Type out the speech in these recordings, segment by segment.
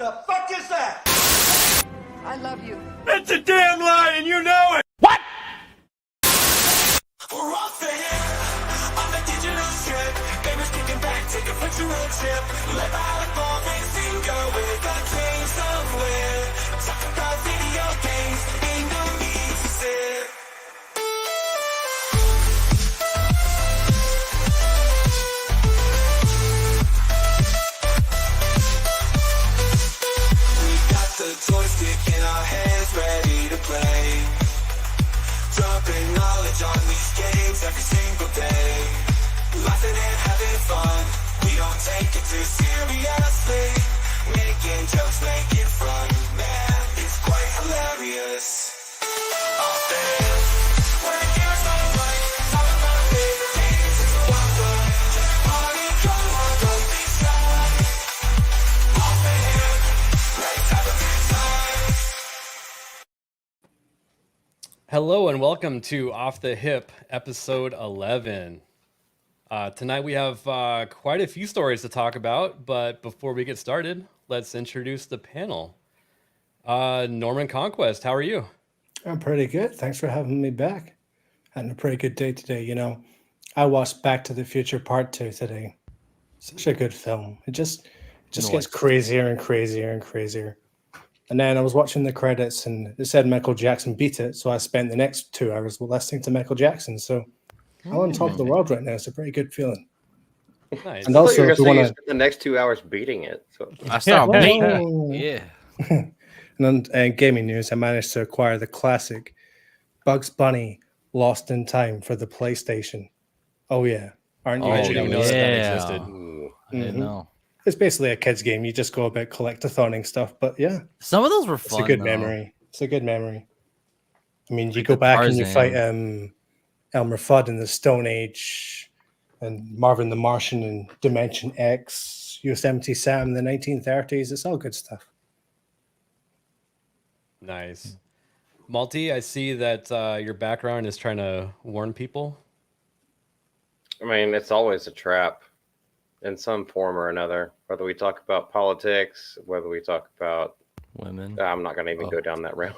The fuck is that? I love you. That's a damn lie, and you know it! What? We're off the hip, on the digital strip. Gamers kicking back, take a virtual trip. Let my life all things go with a taste of wit. Talk about video games, ain't no need to sit. We got the joystick in our hands, ready to play. Dropping knowledge on these games every single day. Laughing and having fun, we don't take it too seriously. Making jokes, making fun, man, it's quite hilarious. Off the hip, where the cameras don't play. Talk about our favorite games, it's a lot fun. Just party, come on, don't be shy. Off the hip, let's have a good time. Hello and welcome to Off the Hip, episode 11. Tonight we have quite a few stories to talk about, but before we get started, let's introduce the panel. Norman Conquest, how are you? I'm pretty good. Thanks for having me back. Had a pretty good day today. You know, I watched Back to the Future Part 2 today. Such a good film. It just gets crazier and crazier and crazier. And then I was watching the credits and it said Michael Jackson beat it. So I spent the next 2 hours listening to Michael Jackson. So I'm on top of the world right now. It's a pretty good feeling. Nice. And also, if you want to, spend the next 2 hours beating it. So I saw Oh. Yeah. and then gaming news, I managed to acquire the classic Bugs Bunny Lost in Time for the PlayStation. Oh yeah, aren't you? I Oh, didn't even know jealous? that existed. ooh. I didn't know. It's basically a kid's game. You just go about collectathoning stuff, but yeah, Some of those were it's fun. a good though. memory. It's a good memory. I mean, you Like go the back and you fight Tarzan. Elmer Fudd in the Stone Age, and Marvin the Martian in Dimension X, Yosemite Sam in the 1930s. It's all good stuff. Nice. Malty, I see that your background is trying to warn people. I mean, it's always a trap in some form or another, whether we talk about politics, whether we talk about Women. I'm not going to even Oh. go down that route.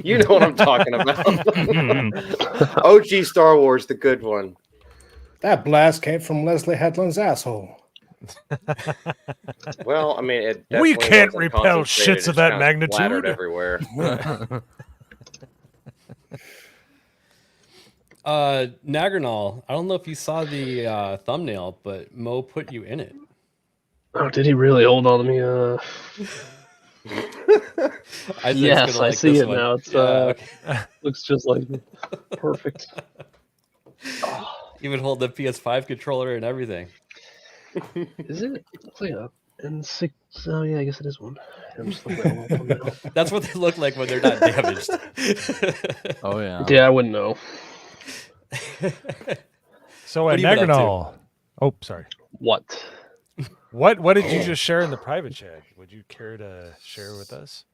You know what I'm talking about. OG Star Wars, the good one. That blast came from Leslie Headland's asshole. Well, I mean, it We definitely can't wasn't repel concentrated, shits it's of that kinda splattered magnitude. everywhere. Nagranal, I don't know if you saw the thumbnail, but Mo put you in it. Oh, did he really hold on to me? I think Yes, gonna I like see this it one. now. It's Yeah, looks just like me. Perfect. even hold the PS5 controller and everything. Is it? Looks like a N6. Oh yeah, I guess it is one. I'm just looking at one now. That's what they look like when they're not damaged. Oh yeah. Yeah, I wouldn't know. So What at have you been up to? Nagranal, oh sorry, What? what did you just share in the private chat? Would you care to share with us?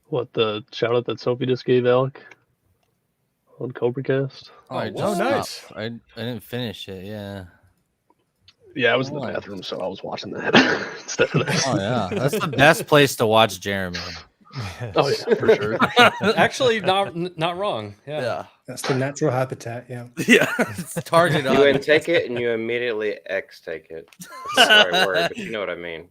What the shout out that Sophie just gave Alec on CobraCast? Oh, I Oh, just nice. stopped. I didn't finish it. Yeah. Yeah, I was in the Why? bathroom, so I was watching that instead of this. Oh yeah. That's the best place to watch Jeremy. Oh yeah, for sure. Actually, not wrong. Yeah. That's the natural habitat. Yeah. Yeah. It's target You on. intake it and you immediately take it. That's not the right word, but you know what I mean.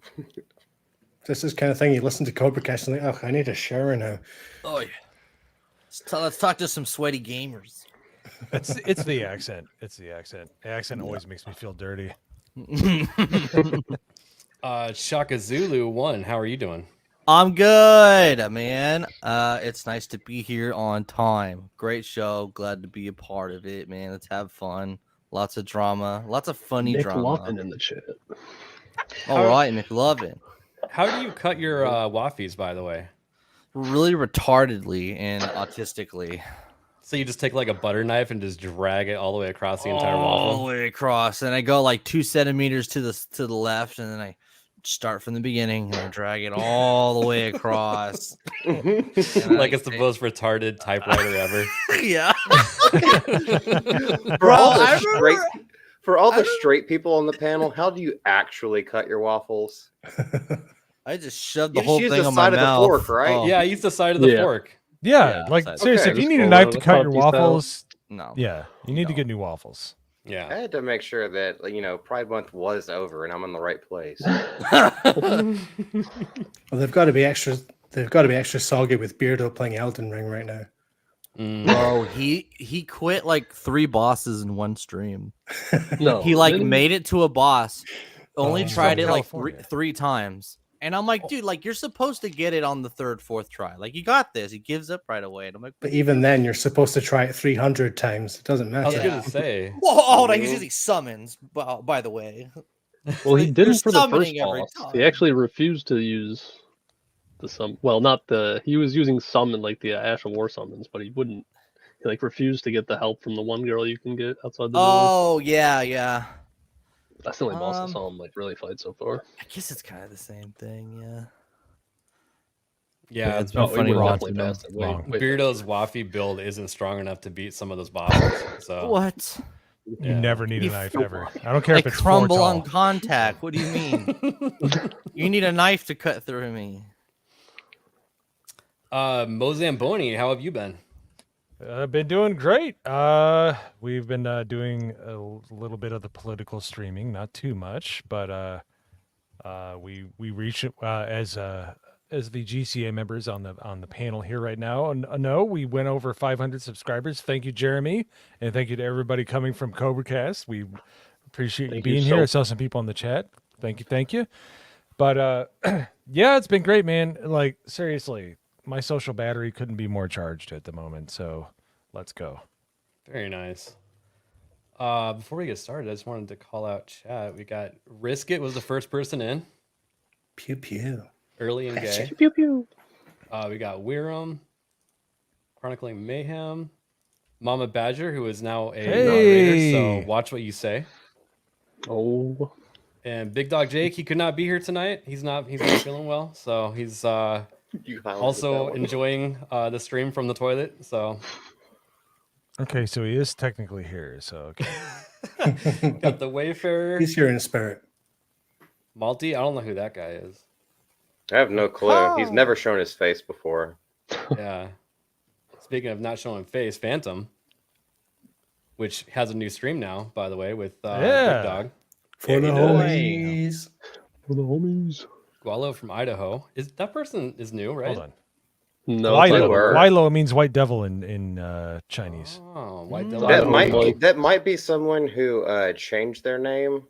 This is kind of thing you listen to Cobra Cast and like, oh, I need a shower now. Oh yeah. Let's talk to some sweaty gamers. It's the accent. It's the accent. The accent always makes me feel dirty. Shaka Zulu 1, how are you doing? I'm good, man. It's nice to be here on time. Great show. Glad to be a part of it, man. Let's have fun. Lots of drama. Lots of funny Nick drama. Luffin in the chat. All right, McLovin. How do you cut your waffies, by the way? Really retardedly and autistically. So you just take like a butter knife and just drag it all the way across the entire All the waffle? way across, and I go like 2 centimeters to the left, and then I start from the beginning and I drag it all the way across. Like it's the most retarded typewriter ever. Yeah. For all the I straight, remember- for all the straight people on the panel, how do you actually cut your waffles? I just shoved You the just whole use thing the on my side of the mouth. fork, right? Oh, Yeah, I used the side of the Yeah. fork. Yeah, Yeah, like side- seriously, Okay. if you need a Just knife go to with cut your puppy style. waffles, no. yeah, you need to No. get new waffles. I Yeah. had to make sure that Pride Month was over and I'm in the right place. Well, they've got to be extra. They've got to be extra soggy with Beardo playing Elden Ring right now. Bro, he quit like 3 bosses in one stream. No, He like really? made it to a boss, only Oh, tried from it like California. three times. And I'm like, dude, like you're supposed to get it on the 3rd, 4th try. Like you got this. He gives up right away. And I'm like, But even then, you're supposed to try it 300 times. It doesn't I was matter. gonna say. whoa, hold on, he's using summons. By the way, Well, he Like, didn't you're for the first summoning every boss. time. He actually refused to use the sum. Well, not the. He was using summon like the Ash of War summons, but he wouldn't. He like refused to get the help from the one girl you can get outside the door. Oh yeah. That's the only boss I um, saw him like really fight so far. I guess it's kind of the same thing. Yeah. Yeah, it's been Oh, funny he went watching definitely him. faster, way Wrong. faster. Beardo's Waffy build isn't strong enough to beat some of those bosses. So What? You Yeah. never need a You knife feel- ever. I don't care I if it's crumble 4 on tall. contact. What do you mean? You need a knife to cut through me. Mozamboni, how have you been? I've been doing great. We've been doing a little bit of the political streaming, not too much, but we reach as the GCA members on the panel here right now. And no, we went over 500 subscribers. Thank you, Jeremy, and thank you to everybody coming from CobraCast. We appreciate you Thank you being so- here. I saw some people in the chat. Thank you. But yeah, it's been great, man. Like seriously, my social battery couldn't be more charged at the moment. So let's go. Very nice. Before we get started, I just wanted to call out chat. We got Risk It was the first person in, Pew pew. early and gay. Pew pew. We got Weiram, Chronicling Mayhem, Mama Badger, who is now a moderator, so watch what you say. Oh, And Big Dog Jake, he could not be here tonight. He's not feeling well, so he's You highlighted that also one. enjoying the stream from the toilet. So Okay, so he is technically here. So okay. got the Wayfarer, He's here in spirit. Malty. I don't know who that guy is. I have no clue. He's never shown his face before. Yeah. Speaking of not showing face, Phantom, which has a new stream now, by the way, with Yeah. Big Dog. For the boy. homies. for the homies. Gualo from Idaho. Is that person is new, right? Hold on. No, it's Wilo. like- Wilo means white devil in Chinese. Oh, White Devil. That might be someone who changed their name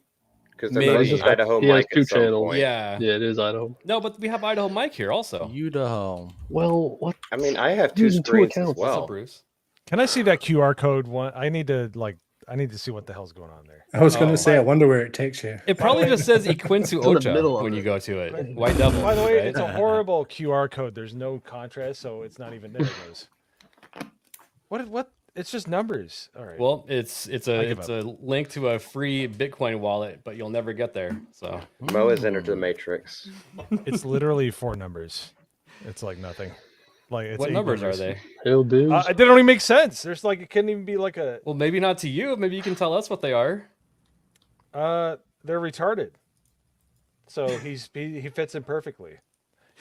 because there Maybe. was an Idaho He has Mike 2 at some channels. point. Yeah. Yeah, it is Idaho. No, but we have Idaho Mike here also. Idaho. Well, what? I mean, I have 2 Using 2 screens as accounts. What's up, well. Bruce? Can I see that QR code one? I need to see what the hell's going on there. I was going Oh. to say, I wonder where it takes you. It probably just says Iquinsu in the middle Ocha of when you it. go to it. White Devil. By the way, right? it's a horrible QR code. There's no contrast, so it's not even there. It goes. What? It's just numbers. All right. Well, it's I give a link to a free Bitcoin wallet, but you'll never get there. So Mo has entered the matrix. it's literally 4 numbers. It's like nothing. Like it's what 8 numbers are they? Hell, dudes. They don't even make sense. There's like it couldn't even be like a. Well, maybe not to you. Maybe you can tell us what they are. They're retarded. So he fits in perfectly.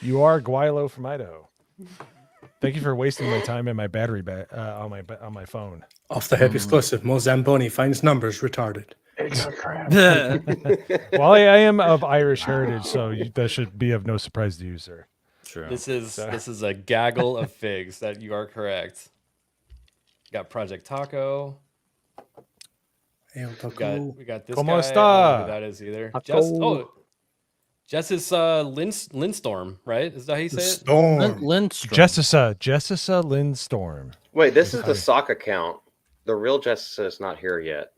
You are Guilo from Idaho. Thank you for wasting my time and my battery on my phone. Off the hip exclusive. Mozamboni finds numbers retarded. Well, I am of Irish heritage, so that should be of no surprise to you, sir. True. This is a gaggle of figs. That you are correct. Got Project Taco. El We Taco. got this ¿Cómo guy. I don't know está? who that is either. Taco. Jess is Lindstorm, right? Is that how you say it? Storm. Lindstrom. Jessica Lynn Storm. Wait, this is the sock account. The real Jessica is not here yet.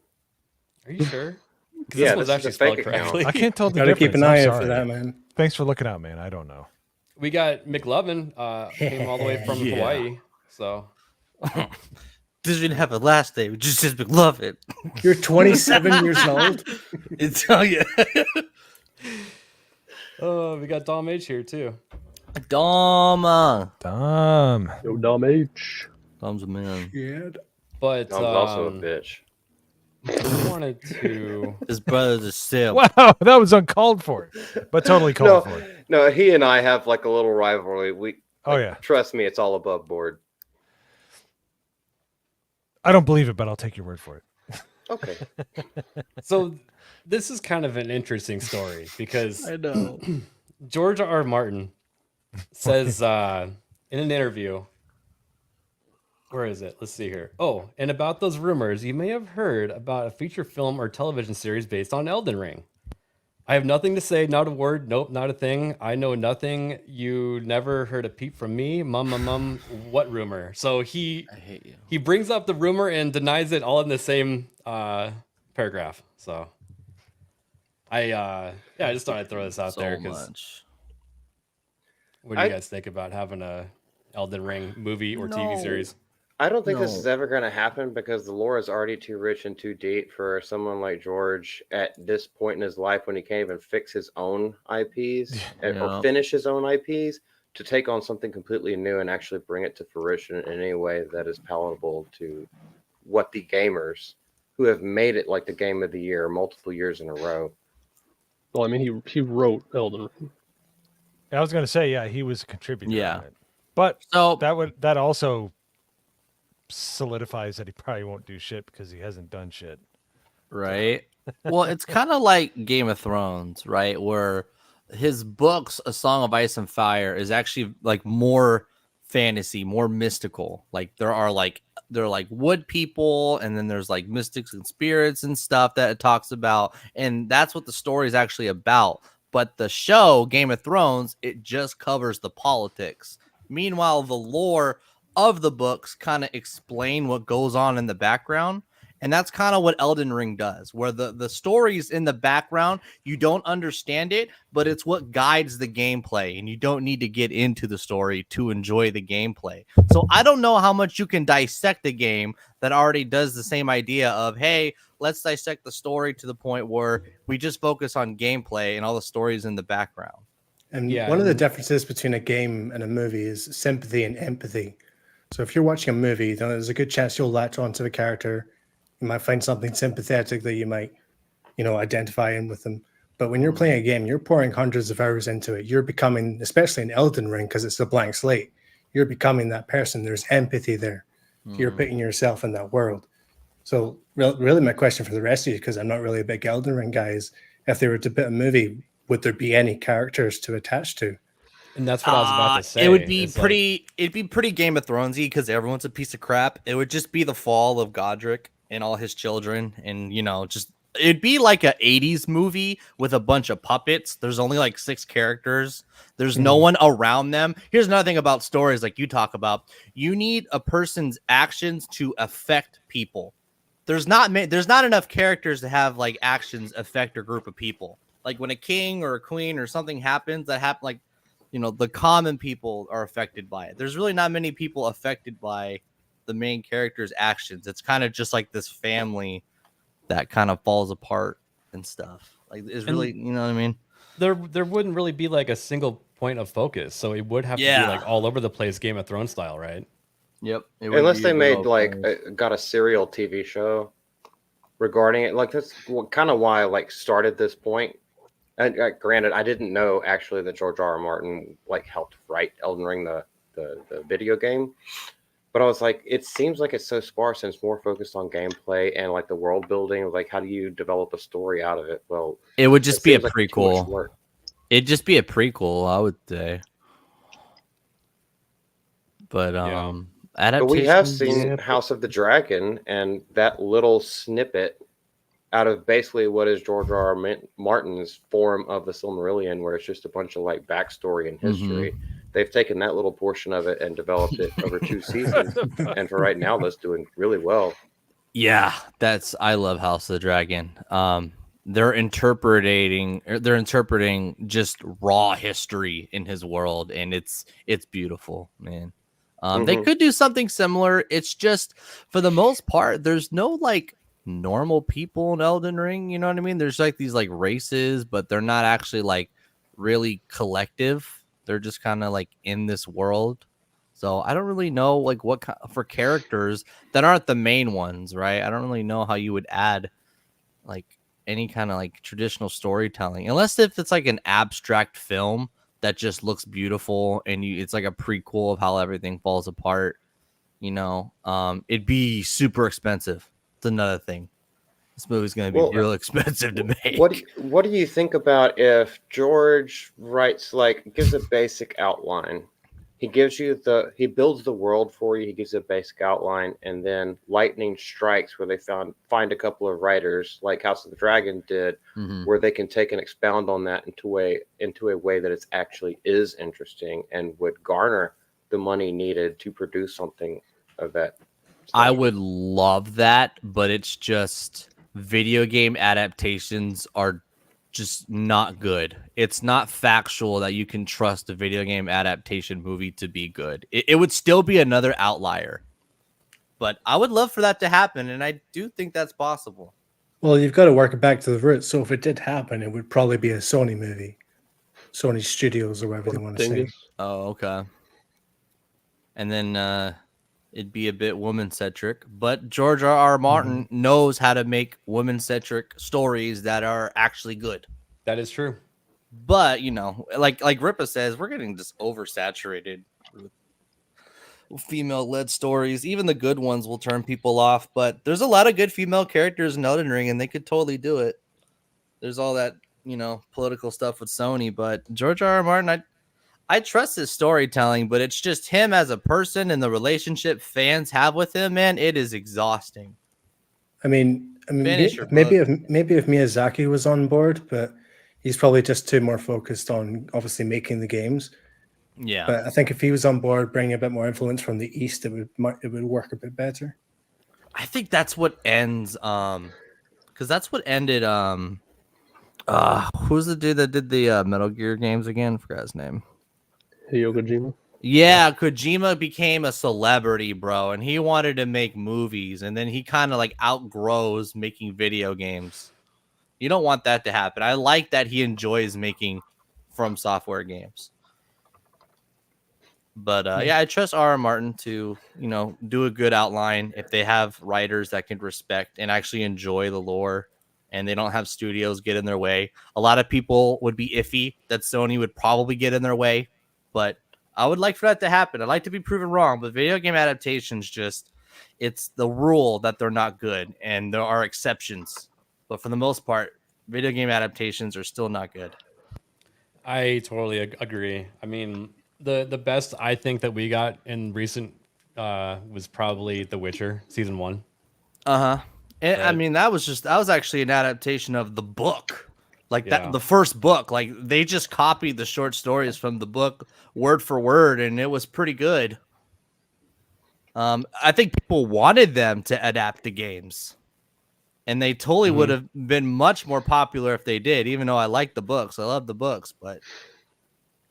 Are you sure? Because Yeah, this was this is actually a fake spelled account. correctly. I can't tell the Gotta difference. keep an I'm eye out sorry. for that, man. Thanks for looking out, man. I don't know. We got McLovin came all the way from Yeah. Hawaii. So Doesn't have a last name. It just says McLovin. You're 27 years old. It's oh yeah. oh, we got Dom H here too. Dom. Dumb. Yo, Dom H. Dom's a man. Yeah. But Dom's also a bitch. I wanted to. His brother's a simp. Wow, that was uncalled for, but totally called for. No, he and I have like a little rivalry. Oh yeah, Trust me, it's all above board. I don't believe it, but I'll take your word for it. Okay. So this is kind of an interesting story because I know. George R. Martin says in an interview, where is it? Let's see here. Oh, and about those rumors, you may have heard about a feature film or television series based on Elden Ring. I have nothing to say, not a word, nope, not a thing. I know nothing. You never heard a peep from me. Mum, what rumor? So I hate you. he brings up the rumor and denies it all in the same paragraph. So I just thought I'd throw this out So there because much. what do you guys think about having a Elden Ring movie or TV No. series? I don't think this No. is ever going to happen because the lore is already too rich and too deep for someone like George at this point in his life when he can't even fix his own IPs or Yeah. finish his own IPs to take on something completely new and actually bring it to fruition in any way that is palatable to what the gamers who have made it like the game of the year multiple years in a row. Well, I mean, he wrote Elden Ring. I was gonna say, yeah, he was a contributor. Yeah. On it. But So that also solidifies that he probably won't do shit because he hasn't done shit. right. Well, it's kind of like Game of Thrones, right? Where his books, A Song of Ice and Fire, is actually like more fantasy, more mystical. Like there are like wood people, and then there's like mystics and spirits and stuff that it talks about, and that's what the story is actually about. But the show Game of Thrones, it just covers the politics. Meanwhile, the lore of the books kind of explain what goes on in the background. And that's kind of what Elden Ring does, where the stories in the background, you don't understand it, but it's what guides the gameplay, and you don't need to get into the story to enjoy the gameplay. So I don't know how much you can dissect a game that already does the same idea of, hey, let's dissect the story to the point where we just focus on gameplay and all the stories in the background. And Yeah, one of the and- differences between a game and a movie is sympathy and empathy. So if you're watching a movie, then there's a good chance you'll latch onto the character. You might find something sympathetic that you might, identify in with them. But when you're playing a game, you're pouring hundreds of hours into it. You're becoming, especially in Elden Ring, because it's a blank slate, you're becoming that person. There's empathy there. You're putting yourself in that world. So really my question for the rest of you, because I'm not really a big Elden Ring guy, is if they were to put a movie, would there be any characters to attach to? And that's what I was about to say. It would be is, like, pretty. It'd be pretty Game of Thronesy because everyone's a piece of crap. It would just be the fall of Godric and all his children, and just it'd be like a '80s movie with a bunch of puppets. There's only like 6 characters. There's no one around them. Here's another thing about stories, like you talk about. You need a person's actions to affect people. There's not enough characters to have like actions affect a group of people. Like when a king or a queen or something happens that happen, like the common people are affected by it. There's really not many people affected by the main character's actions. It's kind of just like this family that kind of falls apart and stuff. Like it's really, you know what I mean? there wouldn't really be like a single point of focus, so it would have to be like all over the place, Game of Thrones style, right? Yep. Unless they made got a serial TV show regarding it. Like that's kind of why I like started this point. And granted, I didn't know actually that George R. R. Martin like helped write Elden Ring, the video game. But I was like, it seems like it's so sparse and it's more focused on gameplay and like the world building. Like, how do you develop a story out of it? Well, it would just be a seems like too much prequel. work. It'd just be a prequel, I would say. But But we have adaptations- seen House of the Dragon, and that little snippet out of basically what is George R. R. Martin's form of the Silmarillion, where it's just a bunch of like backstory and history. They've taken that little portion of it and developed it over 2 seasons, and for right now, that's doing really well. Yeah, I love House of the Dragon. They're interpreting just raw history in his world, and it's beautiful, man. They could do something similar. It's just for the most part, there's no like normal people in Elden Ring. You know what I mean? There's like these like races, but they're not actually like really collective. They're just kind of like in this world. So I don't really know like what for characters that aren't the main ones, right? I don't really know how you would add like any kind of like traditional storytelling, unless if it's like an abstract film that just looks beautiful, and it's like a prequel of how everything falls apart. It'd be super expensive. It's another thing. This movie's going to be real expensive to make. What do you think about if George writes, like, gives a basic outline? He builds the world for you. He gives a basic outline, and then lightning strikes where they find a couple of writers, like House of the Dragon did, where they can take and expound on that into a way that it actually is interesting and would garner the money needed to produce something of that. I would love that, but it's just video game adaptations are just not good. It's not factual that you can trust a video game adaptation movie to be good. It would still be another outlier, but I would love for that to happen, and I do think that's possible. Well, you've got to work it back to the roots. So if it did happen, it would probably be a Sony movie, Sony Studios, or whatever they want to say. Oh, okay. And then it'd be a bit woman-centric, but George R.R. Martin knows how to make woman-centric stories that are actually good. That is true. But, like Ripa says, we're getting just oversaturated with female-led stories. Even the good ones will turn people off, but there's a lot of good female characters in Elden Ring, and they could totally do it. There's all that, political stuff with Sony, but George R.R. Martin, I trust his storytelling, but it's just him as a person and the relationship fans have with him, man. It is exhausting. I mean, maybe if Miyazaki was on board, but he's probably just too more focused on obviously making the games. Yeah. But I think if he was on board, bringing a bit more influence from the East, it would work a bit better. I think that's what ends, because that's what ended. Who's the dude that did the Metal Gear games again? I forgot his name. Hideo Kojima. Yeah, Kojima became a celebrity, bro, and he wanted to make movies, and then he kind of like outgrows making video games. You don't want that to happen. I like that he enjoys making From Software games. But I trust R.R. Martin to, do a good outline if they have writers that can respect and actually enjoy the lore, and they don't have studios get in their way. A lot of people would be iffy that Sony would probably get in their way. But I would like for that to happen. I'd like to be proven wrong, but video game adaptations it's the rule that they're not good, and there are exceptions. But for the most part, video game adaptations are still not good. I totally agree. I mean, the best I think that we got in recent was probably The Witcher Season 1. And, I mean, that was actually an adaptation of the book. That, the first book, like they just copied the short stories from the book word for word, and it was pretty good. I think people wanted them to adapt the games, and they totally would have been much more popular if they did. Even though I like the books, I love the books, but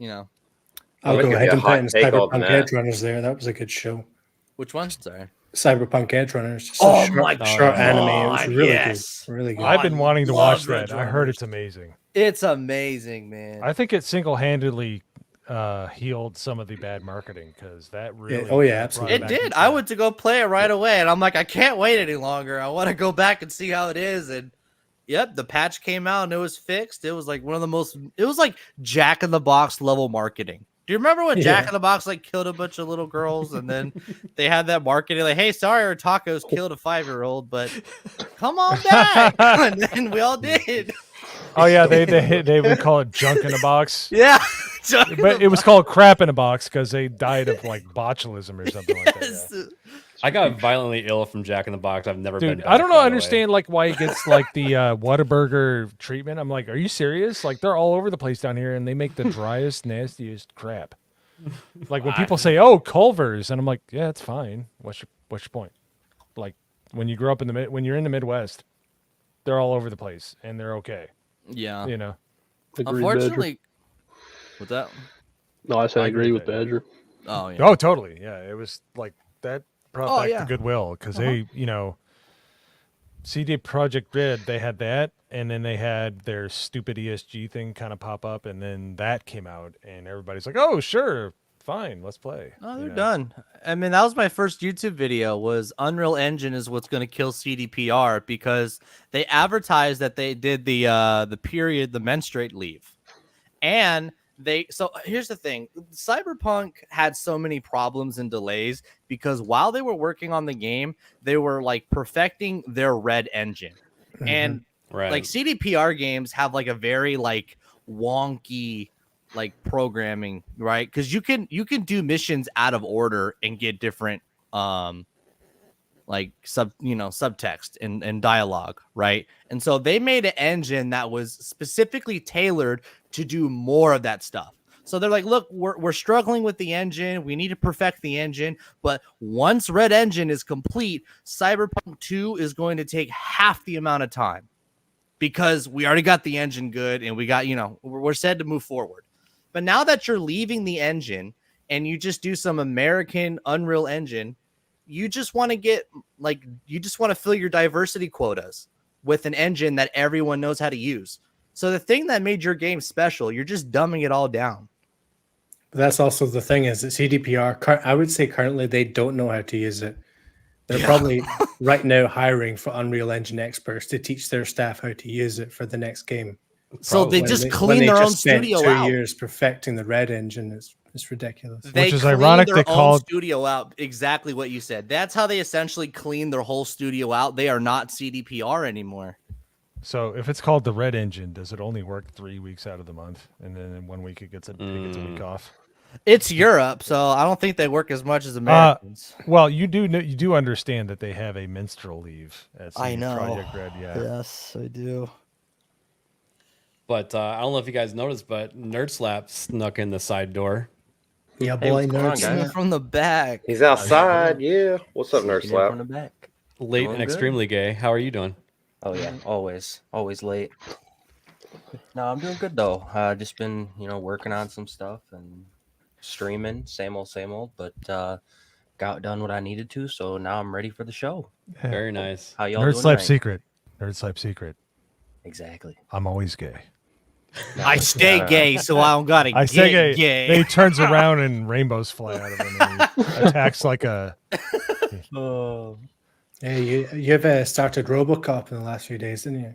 I'll go ahead and put in Cyberpunk Edge Runners there. That was a good show. Which one? Sorry. Cyberpunk Edge Runners. Just short anime. It was really good. Really good. I've been wanting to watch that. I heard it's amazing. It's amazing, man. I think it single-handedly healed some of the bad marketing, because that really. Oh yeah, absolutely. It did. I went to go play it right away, and I'm like, I can't wait any longer. I want to go back and see how it is. And yep, the patch came out and it was fixed. It was like one of the most. It was like Jack in the Box level marketing. Do you remember when Jack in the Box like killed a bunch of little girls, and then they had that marketing like, "Hey, sorry, our tacos killed a 5-year-old, but come on back," and then we all did. Oh yeah, they would call it junk in a box. Yeah, but it was called crap in a box because they died of like botulism or something like that. Yeah. I got violently ill from Jack in the Box. I've never been. I don't know. Understand like why he gets like the Whataburger treatment. I'm like, are you serious? Like they're all over the place down here, and they make the driest, nastiest crap. Like when people say, "Oh, Culver's," and I'm like, yeah, it's fine. What's your point? Like when you grow up when you're in the Midwest, they're all over the place and they're okay. Yeah, Unfortunately, with that. No, I said I agree with Badger. Oh yeah. Oh, totally. Yeah, it was like that. Brought back the goodwill because they, CD Projekt Red, they had that, and then they had their stupid ESG thing kind of pop up, and then that came out, and everybody's like, "Oh, sure, fine, let's play." Oh, they're done. I mean, that was my first YouTube video. Was Unreal Engine is what's going to kill CDPR, because they advertised that they did the menstruate leave, and So here's the thing. Cyberpunk had so many problems and delays because while they were working on the game, they were like perfecting their red engine. And like CDPR games have like a very like wonky like programming, right? Because you can do missions out of order and get different like subtext and dialogue, right? And so they made an engine that was specifically tailored to do more of that stuff. So they're like, look, we're struggling with the engine. We need to perfect the engine. But once Red Engine is complete, Cyberpunk 2 is going to take half the amount of time because we already got the engine good and we got, we're set to move forward. But now that you're leaving the engine and you just do some American Unreal Engine, you just want to fill your diversity quotas with an engine that everyone knows how to use. So the thing that made your game special, you're just dumbing it all down. But that's also the thing is that CDPR, I would say currently they don't know how to use it. They're probably right now hiring for Unreal Engine experts to teach their staff how to use it for the next game. So they just clean their own studio out. 2 years perfecting the Red Engine. It's ridiculous. Which is ironic. They called studio out exactly what you said. That's how they essentially clean their whole studio out. They are not CDPR anymore. So if it's called the Red Engine, does it only work 3 weeks out of the month, and then in 1 week it gets a week off? It's Europe, so I don't think they work as much as Americans. Well, you do understand that they have a menstrual leave at I know. Project Red, yeah. Yes, I do. But I don't know if you guys noticed, but Nerd Slap snuck in the side door. Yeah, boy, Nerd Slap from the back. He's outside. Yeah. What's up, Nerd Slap? From the back. Late Doing and good. extremely gay. How are you doing? Oh yeah, always late. No, I'm doing good though. Just been working on some stuff and streaming, same old. But got done what I needed to, so now I'm ready for the show. Yeah. Very nice. How y'all Nerd doing Slap tonight? secret. Nerd Slap secret. Exactly. I'm always gay. I stay gay, so I don't gotta I get say gay. gay. He turns around and rainbows fly out of him. And he attacks like a. Hey, you've started RoboCop in the last few days, didn't you?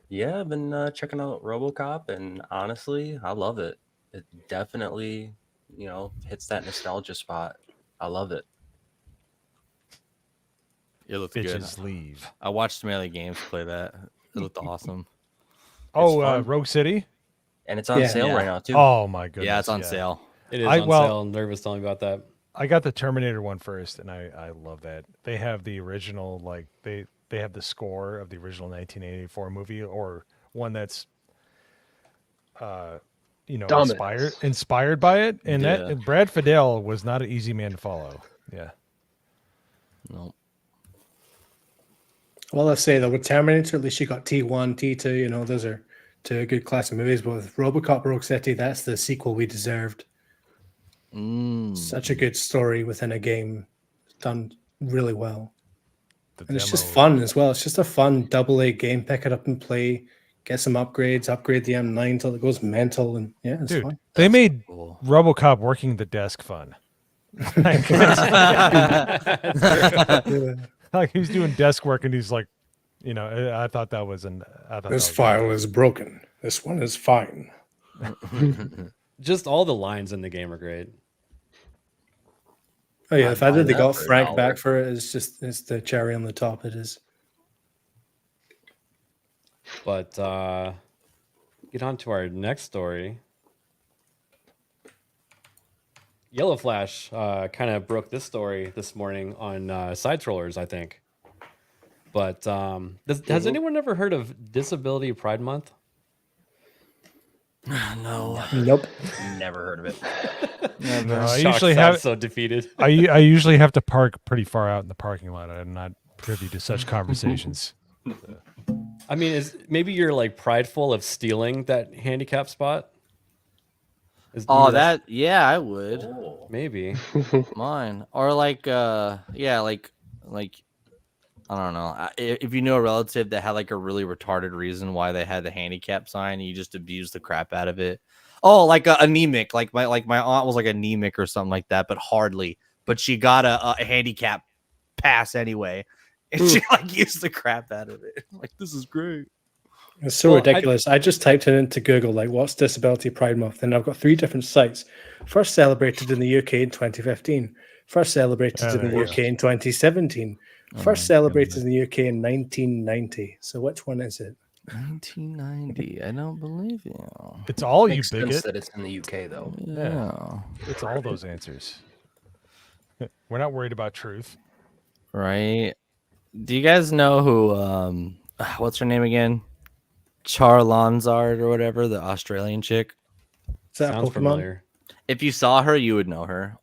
Yeah, I've been checking out RoboCop, and honestly, I love it. It definitely, hits that nostalgia spot. I love it. It looked Bitches good. leave. I watched Smelly Games play that. It looked awesome. fun. Rogue City? And it's on sale right now too. Oh my goodness. Yeah, it's on sale. It is on sale. Nervous telling me about that. I got the Terminator one first, and I love that. They have the original, like they have the score of the original 1984 movie, or one that's inspired by it. And that Brad Fidel was not an easy man to follow. Yeah. No. Well, let's say though with Terminator, at least you got T1, T2. Those are two good classic movies. But with RoboCop Rogue City, that's the sequel we deserved. Such a good story within a game, done really well. And it's just fun as well. It's just a fun AA game. Pick it up and play. Get some upgrades. Upgrade the M9 till it goes mental. And yeah, it's fun. They made RoboCop working the desk fun. Like he was doing desk work, and he's like, I thought that was this file is broken. This one is fine. Just all the lines in the game are great. Oh yeah, the fact that they got Frank back for it is it's the cherry on the top. It is. But get on to our next story. Yellow Flash kind of broke this story this morning on Side Trollers, I think. But has anyone ever heard of Disability Pride Month? No. Nope. Never heard of it. No, I usually have so defeated. I usually have to park pretty far out in the parking lot. I'm not privy to such conversations. I mean, maybe you're like prideful of stealing that handicap spot? I would. Maybe. Mine. Or like I don't know. If you know a relative that had like a really retarded reason why they had the handicap sign, and you just abused the crap out of it. Oh, like anemic. Like my aunt was like anemic or something like that, but hardly. But she got a handicap pass anyway, and she like used the crap out of it. Like, this is great. It's so Well, ridiculous. I just typed it into Google, like, what's Disability Pride Month? And I've got 3 different sites. First celebrated in the UK in 2015. First celebrated in there the you UK in 2017. First celebrated in the UK in 1990. So which one is it? 1990. I don't believe you. It's all you Makes sense bigot. that it's in the UK though. Yeah. It's all those answers. We're not worried about truth. Right. Do you guys know who what's her name again? Charlanzard or whatever, the Australian chick. Is that a sounds Pokemon? familiar. If you saw her, you would know her.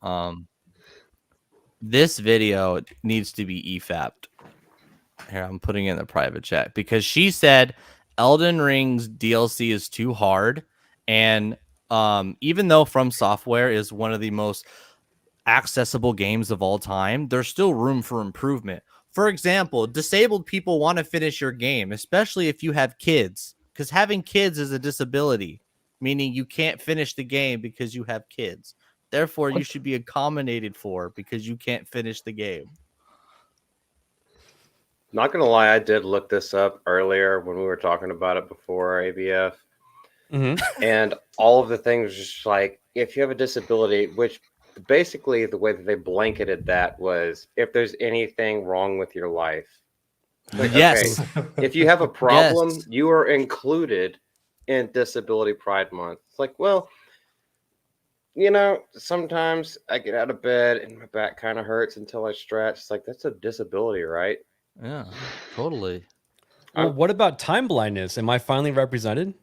This video needs to be EFAP'd. Here, I'm putting it in the private chat because she said Elden Ring's DLC is too hard, and even though From Software is one of the most accessible games of all time, there's still room for improvement. For example, disabled people want to finish your game, especially if you have kids, because having kids is a disability, meaning you can't finish the game because you have kids. Therefore, you should be accommodated for because you can't finish the game. Not gonna lie, I did look this up earlier when we were talking about it before ABF, and all of the things just like if you have a disability, which basically the way that they blanketed that was if there's anything wrong with your life. Like, Yes. okay, if you have a problem, Yes. you are included in Disability Pride Month. It's like, well, you know, sometimes I get out of bed and my back kind of hurts until I stretch. It's like, that's a disability, right? Yeah, totally. Well, what about time blindness? Am I finally represented?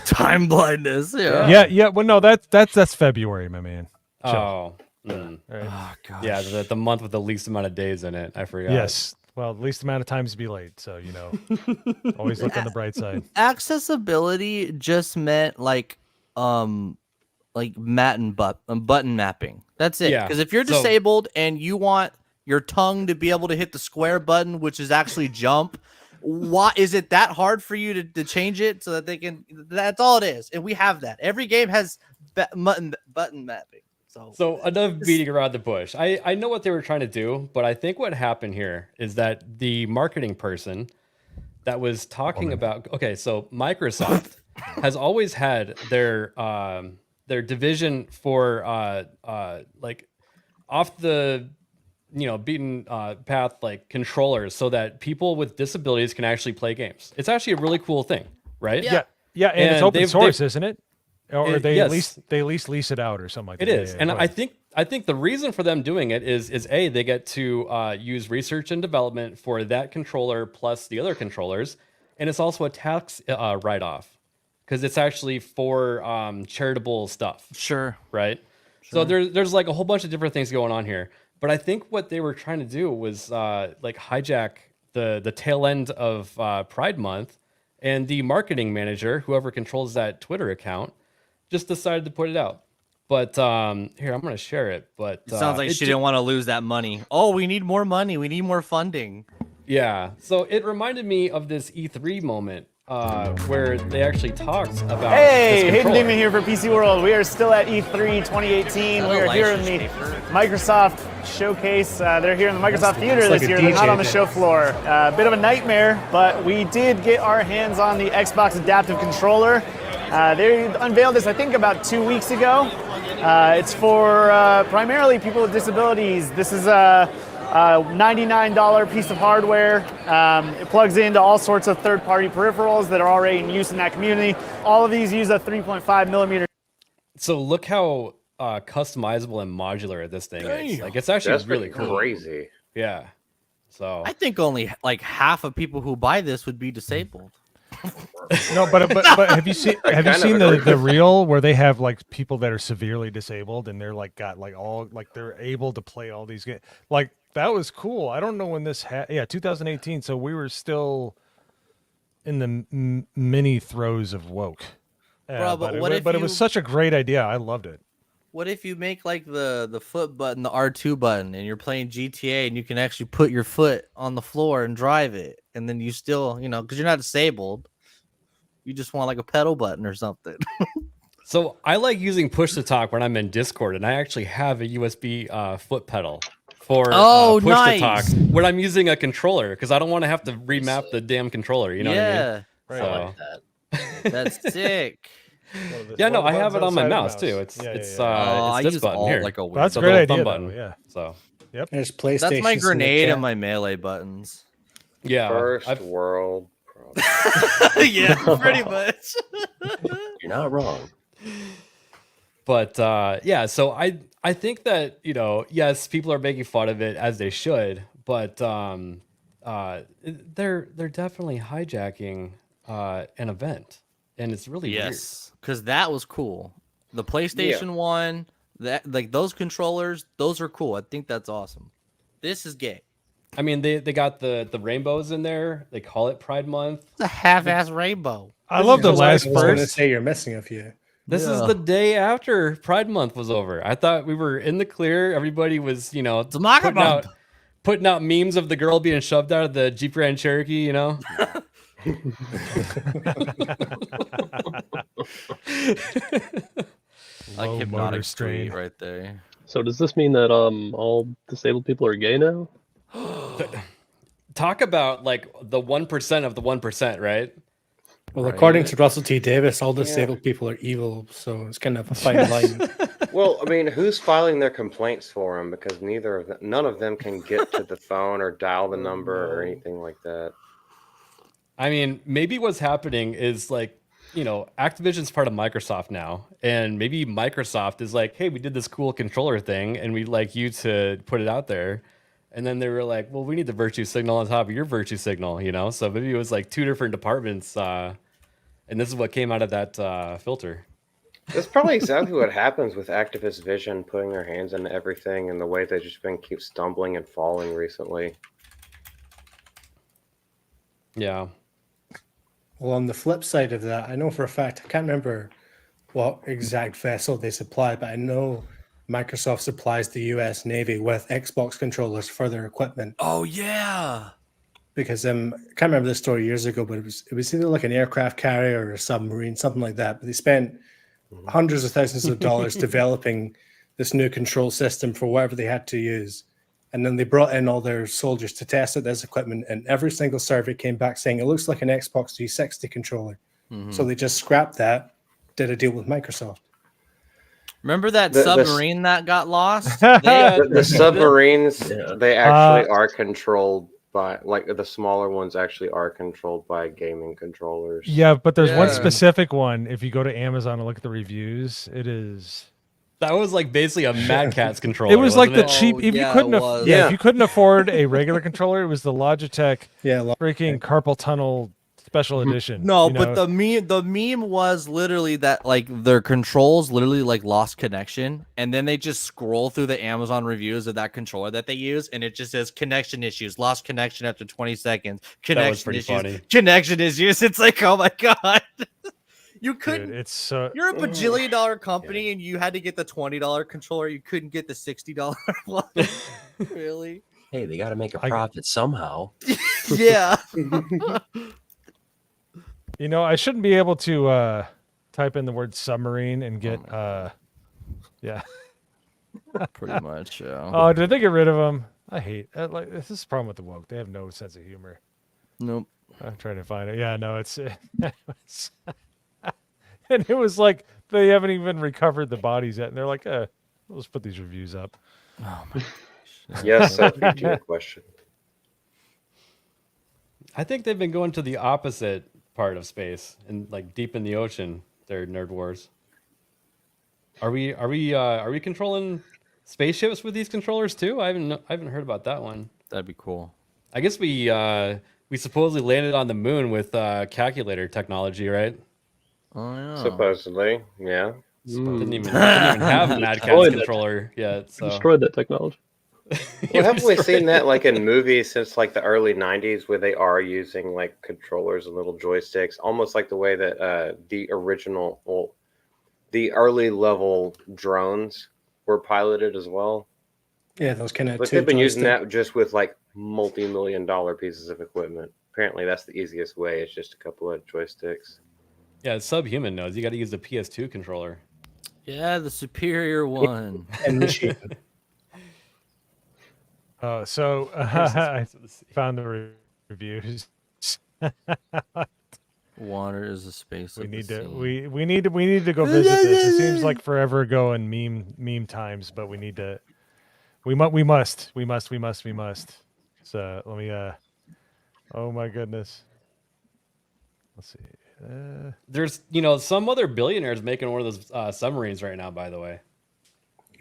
Time blindness. Yeah. Yeah. Well, no, that's February, my man. Chill. Oh, Right. Oh gosh. yeah, the month with the least amount of days in it. I forgot. Yes. Well, least amount of times to be late. So, you know, always look on the bright side. Accessibility just meant like button mapping. That's it. Yeah, Because if you're so- disabled and you want your tongue to be able to hit the square button, which is actually jump, why is it that hard for you to change it so that they can? That's all it is, and we have that. Every game has button mapping. So enough beating around the bush. I know what they were trying to do, but I think what happened here is that the marketing person that was talking about, okay, so Microsoft has always had their division for like off the beaten path, like controllers, so that people with disabilities can actually play games. It's actually a really cool thing, right? Yeah. And it's open source, isn't it? Or they yes. at least lease it out or something like It that. is, Yeah, and go I ahead. think the reason for them doing it is A, they get to use research and development for that controller plus the other controllers, and it's also a tax write-off because it's actually for charitable stuff. Sure. Right. So there's like a whole bunch of different things going on here, but I think what they were trying to do was like hijack the tail end of Pride Month, and the marketing manager, whoever controls that Twitter account, just decided to put it out. But here, I'm going to share it. But It sounds like she didn't want to lose that money. Oh, we need more money. We need more funding. Yeah. So it reminded me of this E3 moment where they actually talked about. Hey, this Hayden controller. Demon here for PC World. We are still at E3 2018. We are here in the Microsoft showcase. They're here in the Microsoft Theater it's like this a year. They're not DJ on the thing. show floor. A bit of a nightmare, but we did get our hands on the Xbox Adaptive Controller. They unveiled this, I think, about 2 weeks ago. It's for primarily people with disabilities. This is a $99 piece of hardware. It plugs into all sorts of third-party peripherals that are already in use in that community. All of these use a 3.5 millimeter. So look how customizable and modular this thing is. Like it's actually That's really pretty cool. crazy. Yeah. So I think only like half of people who buy this would be disabled. No, but have you seen kind of the agree. reel where they have like people that are severely disabled and they're like got like all like they're able to play all these games. Like that was cool. I don't know when this 2018. So we were still in the mini throes of woke. Bro, but what if it was you- such a great idea. I loved it. What if you make like the foot button, the R2 button, and you're playing GTA and you can actually put your foot on the floor and drive it, and then you still, because you're not disabled, you just want like a pedal button or something. So I like using push to talk when I'm in Discord, and I actually have a USB foot pedal for Oh, push to nice. talk when I'm using a controller because I don't want to have to remap the damn controller. You know what I mean? Yeah, I So- like that. that's sick. Yeah, no, One of the I have it buttons on my outside of the mouse too. It's Yeah, it's yeah, yeah. Oh, I it's this use button alt here. like a weirdo. That's a The great little thumb idea, button. though. Yeah. So There's PlayStation. That's my grenade and my melee buttons. yeah, First I've- world problem. Yeah, pretty much. You're not wrong. But yeah, so I think that, you know, yes, people are making fun of it as they should, but they're definitely hijacking an event, and it's really Yes, because that was cool. The PlayStation One, that like those controllers, those are cool. I think that's awesome. This is gay. weird. I mean, they got the rainbows in there. They call it Pride Month. It's a half-ass rainbow. I love the last I was going to burst. say you're missing a few. This is Yeah. the day after Pride Month was over. I thought we were in the clear. Everybody was, you know, Maga Month. putting out memes of the girl being shoved out of the Jeep Grand Cherokee, you know? Like Low hypnotic motor street strain. right there. So does this mean that all disabled people are gay now? Talk about like the 1% of the 1%, right? Well, Right. according to Russell T. Davis, all disabled people are evil, so it's kind of a fine line. Well, I mean, who's filing their complaints for them? Because none of them can get to the phone or dial the number or anything like that. I mean, maybe what's happening is like, you know, Activision's part of Microsoft now, and maybe Microsoft is like, hey, we did this cool controller thing, and we'd like you to put it out there. And then they were like, well, we need the virtue signal on top of your virtue signal, you know? So maybe it was like two different departments, and this is what came out of that filter. That's probably exactly what happens with Activist Vision putting their hands into everything and the way they've just been keep stumbling and falling recently. Yeah. Well, on the flip side of that, I know for a fact, I can't remember what exact vessel they supply, but I know Microsoft supplies the US Navy with Xbox controllers for their equipment. Oh yeah. Because I can't remember this story years ago, but it was either like an aircraft carrier or a submarine, something like that. But they spent hundreds of thousands of dollars developing this new control system for whatever they had to use. And then they brought in all their soldiers to test out this equipment, and every single survey came back saying it looks like an Xbox 360 controller. So they just scrapped that, did a deal with Microsoft. Remember that The- the- submarine that got lost? The submarines, Yeah. they actually are controlled by, like, the smaller ones actually are controlled by gaming controllers. Yeah, but there's one Yeah. specific one. If you go to Amazon and look at the reviews, it is. That was like basically a Mad Catz controller. It was like the wasn't it? cheap. Oh, If yeah, you couldn't, it was. if you couldn't afford a regular controller, it was the Logitech Yeah, freaking carpal tunnel special edition. No, you but know? the meme was literally that like their controls literally like lost connection, and then they just scroll through the Amazon reviews of that controller that they use, and it just says connection issues, lost connection after 20 seconds, connection pretty issues, funny. connection issues. It's like, oh my god, you Dude, couldn't. it's so. You're a bajillion-dollar company, and you had to get the $20 controller. You couldn't get the $60 one. Really? Hey, they got to make a I- profit somehow. Yeah. You know, I shouldn't be able to type in the word submarine and get. Yeah. Pretty much. Yeah. Oh, did they get rid of them? I hate like this is the problem with the woke. They have no sense of humor. Nope. I'm trying to find it. Yeah, no, it's, and it was like they haven't even recovered the bodies yet, and they're like, let's put these reviews up. Oh my. Yes, Sophie, to your question. I think they've been going to the opposite part of space and like deep in the ocean. Their nerd wars. Are we controlling spaceships with these controllers too? I haven't heard about that one. That'd be cool. I guess we supposedly landed on the moon with calculator technology, right? Oh yeah. Supposedly, yeah. Didn't even have a Mad Catz Destroyed it. controller yet. So Destroyed that technology. Well, haven't we seen that like in movies since like the early '90s, where they are using like controllers and little joysticks, almost like the way that the original, well, the early level drones were piloted as well. Yeah, those kind of. But they've been using that just with like multi-million-dollar pieces of equipment. Apparently, that's the easiest way. It's just a couple of joysticks. yeah, Subhuman knows you got to use the PS2 controller. Yeah, the superior one. and machine. So I found the reviews. Water is a space. We of need the to sea. we need to go visit this. It seems like forever ago in meme times, but we need to. We must. So let me. Oh my goodness. Let's see. There's some other billionaires making one of those submarines right now. By the way.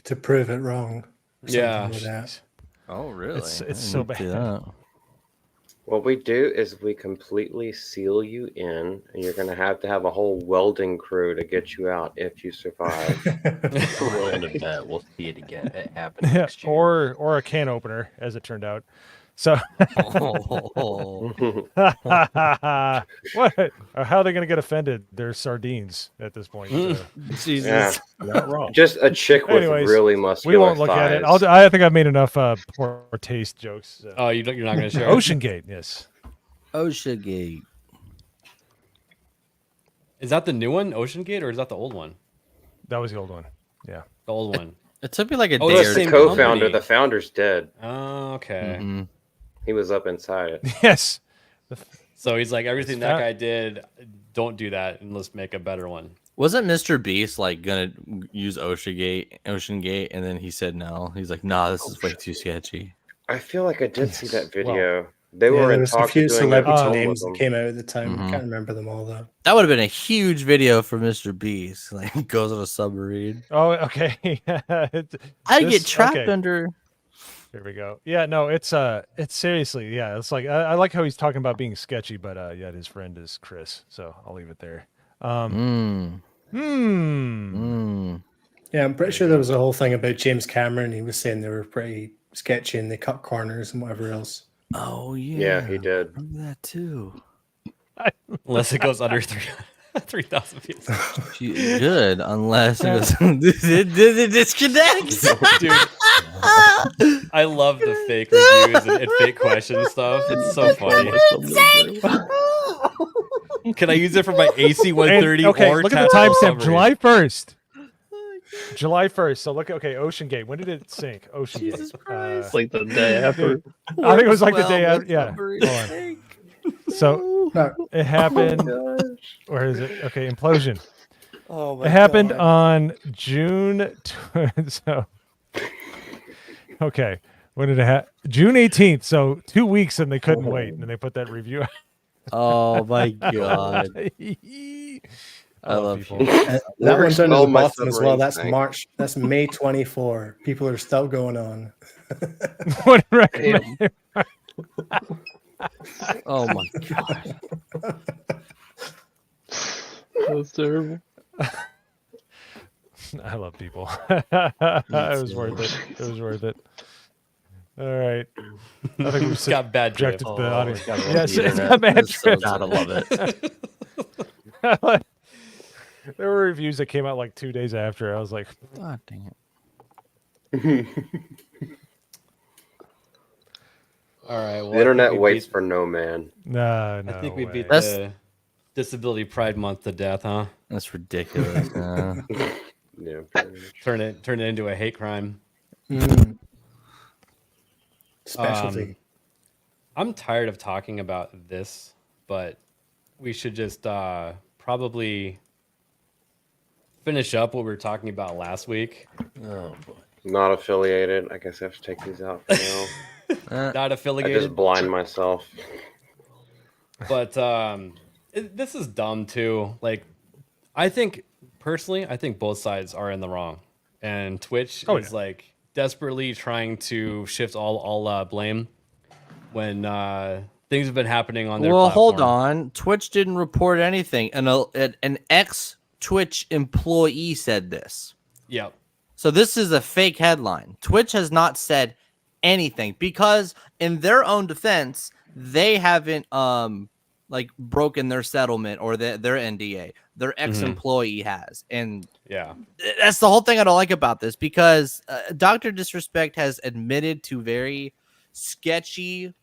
To prove it wrong. Or Yeah. something like that. Oh really? It's so bad. What we do is we completely seal you in, and you're going to have a whole welding crew to get you out if you survive. We're willing to bet we'll see it again. It happened next year. Or a can opener, as it turned out. So what? How are they going to get offended? They're sardines at this point. So. Jesus, Yeah. Not wrong. Just a chick with Anyways, really muscular we won't look at it. thighs. I think I've made enough poor taste jokes. So. Oh, you're not going to share? Ocean Gate, yes. Ocean Gate. Is that the new one, Ocean Gate, or is that the old one? That was the old one. Yeah. The old one. It took me like a Oh, day it's or the The same two. co-founder, company. the founder's dead. Oh, okay. Mm-hmm. He was up inside it. Yes. So he's like, everything It's that fat. guy did, don't do that, and let's make a better one. Wasn't Mr. Beast like gonna use Ocean Gate, and then he said no. He's like, nah, this is way too sketchy. I feel like I did see that Well, video. They Yeah, were there in was a talks few of doing a celebrity film names with that them. came out at the time. Mhm. I can't remember them all though. That would have been a huge video for Mr. Beast. Like he goes on a submarine. Oh, okay. I This- get trapped okay. under. Here we go. Yeah, no, it's seriously, yeah, it's like I like how he's talking about being sketchy, but yeah, his friend is Chris, so I'll leave it there. Yeah, I'm pretty sure there was a whole thing about James Cameron. He was saying they were pretty sketchy and they cut corners and whatever else. Oh yeah. Yeah, he did. Remember that too. Unless it goes under 3,000 feet. Good, unless it goes it disconnects. Dude, I love the fake reviews and fake question stuff. It's so funny. Can I use it for my AC 130 And, okay, or look at the tactical timestamp, submarine? July 1st. July 1st. So look at Ocean Gate. When did it sink? Ocean Jesus Gate. Christ. It's like the day after. I think it was like the Well, day that after. Yeah. submarine Hold on. sank. So it happened. Where is it? Okay, implosion. Oh my It happened God. on June. So okay, when did it happen? June 18th. So 2 weeks, and they couldn't wait, and they put that review out. Oh my God. I love people. you. That Never one's down to the smelled my bottom as well. submarine That's stank. March. That's May 24. People are still going on. What recommend- Oh my God. That's terrible. I love people. It was worth it. It was worth it. All right. I think we've It's got bad drip. subjected the audience. gotta love Yes, the it's internet. got bad It's so drip. Gotta love it. There were reviews that came out like 2 days after. I was like, God dang it. All right. Well, The internet I think we waits beat- for no man. no. I think we way. beat That's- the Disability Pride Month to death, huh? That's ridiculous. Yeah, pretty much. Turn it into a hate crime. Specialty. I'm tired of talking about this, but we should just probably finish up what we were talking about last week. Oh boy. Not affiliated. I guess I have to take these out for now. Not I affiliated, just blind myself. but this is dumb too. Like, I think personally, I think both sides are in the wrong, and Twitch is like desperately trying to shift all blame when things have been happening on their Well, hold platform. on. Twitch didn't report anything. An ex-Twitch employee said this. Yep. So this is a fake headline. Twitch has not said anything because in their own defense, they haven't like broken their settlement or their NDA. Their ex-employee has. And Yeah. that's the whole thing I don't like about this because Dr. Disrespect has admitted to very sketchy,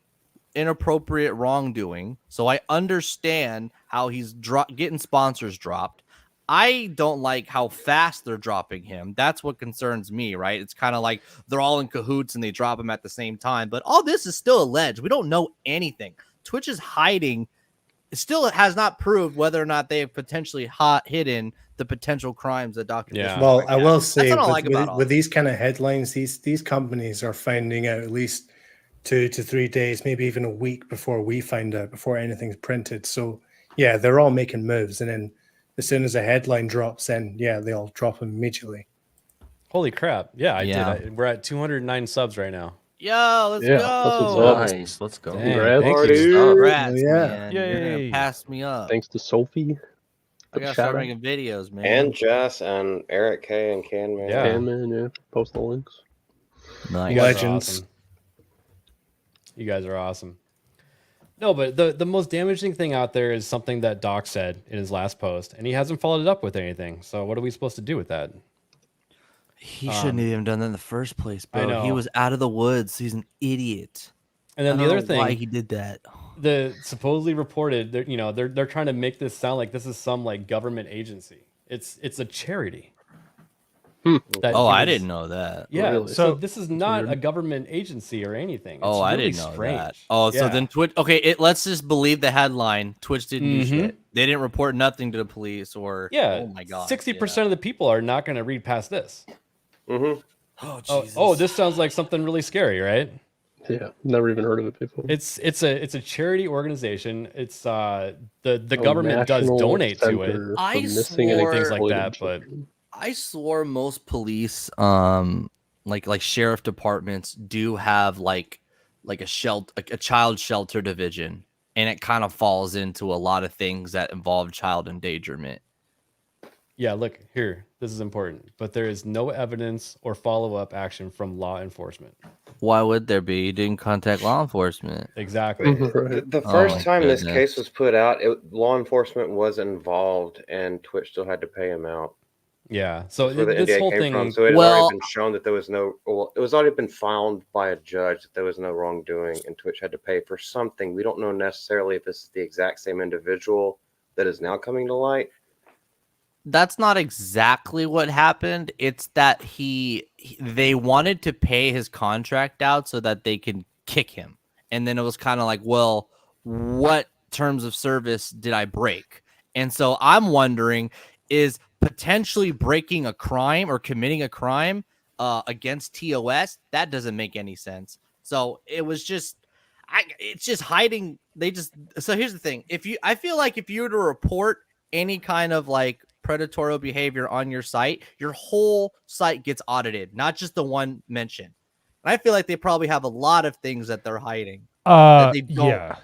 inappropriate wrongdoing. So I understand how he's getting sponsors dropped. I don't like how fast they're dropping him. That's what concerns me, right? It's kind of like they're all in cahoots and they drop him at the same time. But all this is still alleged. We don't know anything. Twitch is hiding. It still has not proved whether or not they have potentially hidden the potential crimes that Dr. Yeah. Well, I will say That's what I with, like about all with these kind of headlines, these companies are finding out at least 2 to 3 days, maybe even a week before we find out, before anything's printed. So yeah, they're all making moves, and then as soon as a headline drops, then yeah, they all drop them immediately. Holy crap! Yeah, I Yeah. did. We're at 209 subs right now. Yo, let's Yeah, go. that's what's up. Nice. Let's go. Dang, Congrats. thank Party. you. Congrats, Yeah. man. You're Yay. gonna pass me up. Thanks to Sophie. I gotta Shout start out. making videos, man. And Jess and Eric K and Canman. Yeah. And man, yeah. Post the links. nice. You guys Legends. are awesome. You guys are awesome. No, but the most damaging thing out there is something that Doc said in his last post, and he hasn't followed it up with anything. So what are we supposed to do with that? He shouldn't have even done that in the first place, bro. I know. He was out of the woods. He's an idiot. And then I the don't other know thing, why he did that. the supposedly reported, they're trying to make this sound like this is some like government agency. It's a charity. That Oh, he I was- didn't know that. Yeah, Really? so this is not weird. a government agency or anything. It's Oh, I really didn't know strange. that. Oh, so Yeah. then Twitch. Okay, let's just believe the headline. Twitch didn't do Mhm. shit. They didn't report nothing to the police or. Yeah, Oh my god. 60% of the people are not going to read past this. Mm-hmm. Oh, Oh, Jesus. oh, this sounds like something really scary, right? Yeah, never even heard of it before. It's a charity organization. It's the government does National donate to it. Center for I Missing and swore- Things like Exploited that, but- Children. I swore most police, like sheriff departments do have like a child shelter division, and it kind of falls into a lot of things that involve child endangerment. Yeah, look here. This is important, but there is no evidence or follow-up action from law enforcement. Why would there be? You didn't contact law enforcement. Exactly. Right. The Oh first my time this goodness. case was put out, law enforcement was involved, and Twitch still had to pay him out. Yeah. So That's where the this NDA whole came thing. from. So it had Well- already been shown that there was no. Well, it was already been found by a judge that there was no wrongdoing, and Twitch had to pay for something. We don't know necessarily if this is the exact same individual that is now coming to light. That's not exactly what happened. It's that they wanted to pay his contract out so that they can kick him. And then it was kind of like, well, what terms of service did I break? And so I'm wondering, is potentially breaking a crime or committing a crime against TOS, that doesn't make any sense. So it was just it's just hiding. So here's the thing. I feel like if you were to report any kind of like predatory behavior on your site, your whole site gets audited, not just the one mentioned. And I feel like they probably have a lot of things that they're hiding. That they don't. Yeah.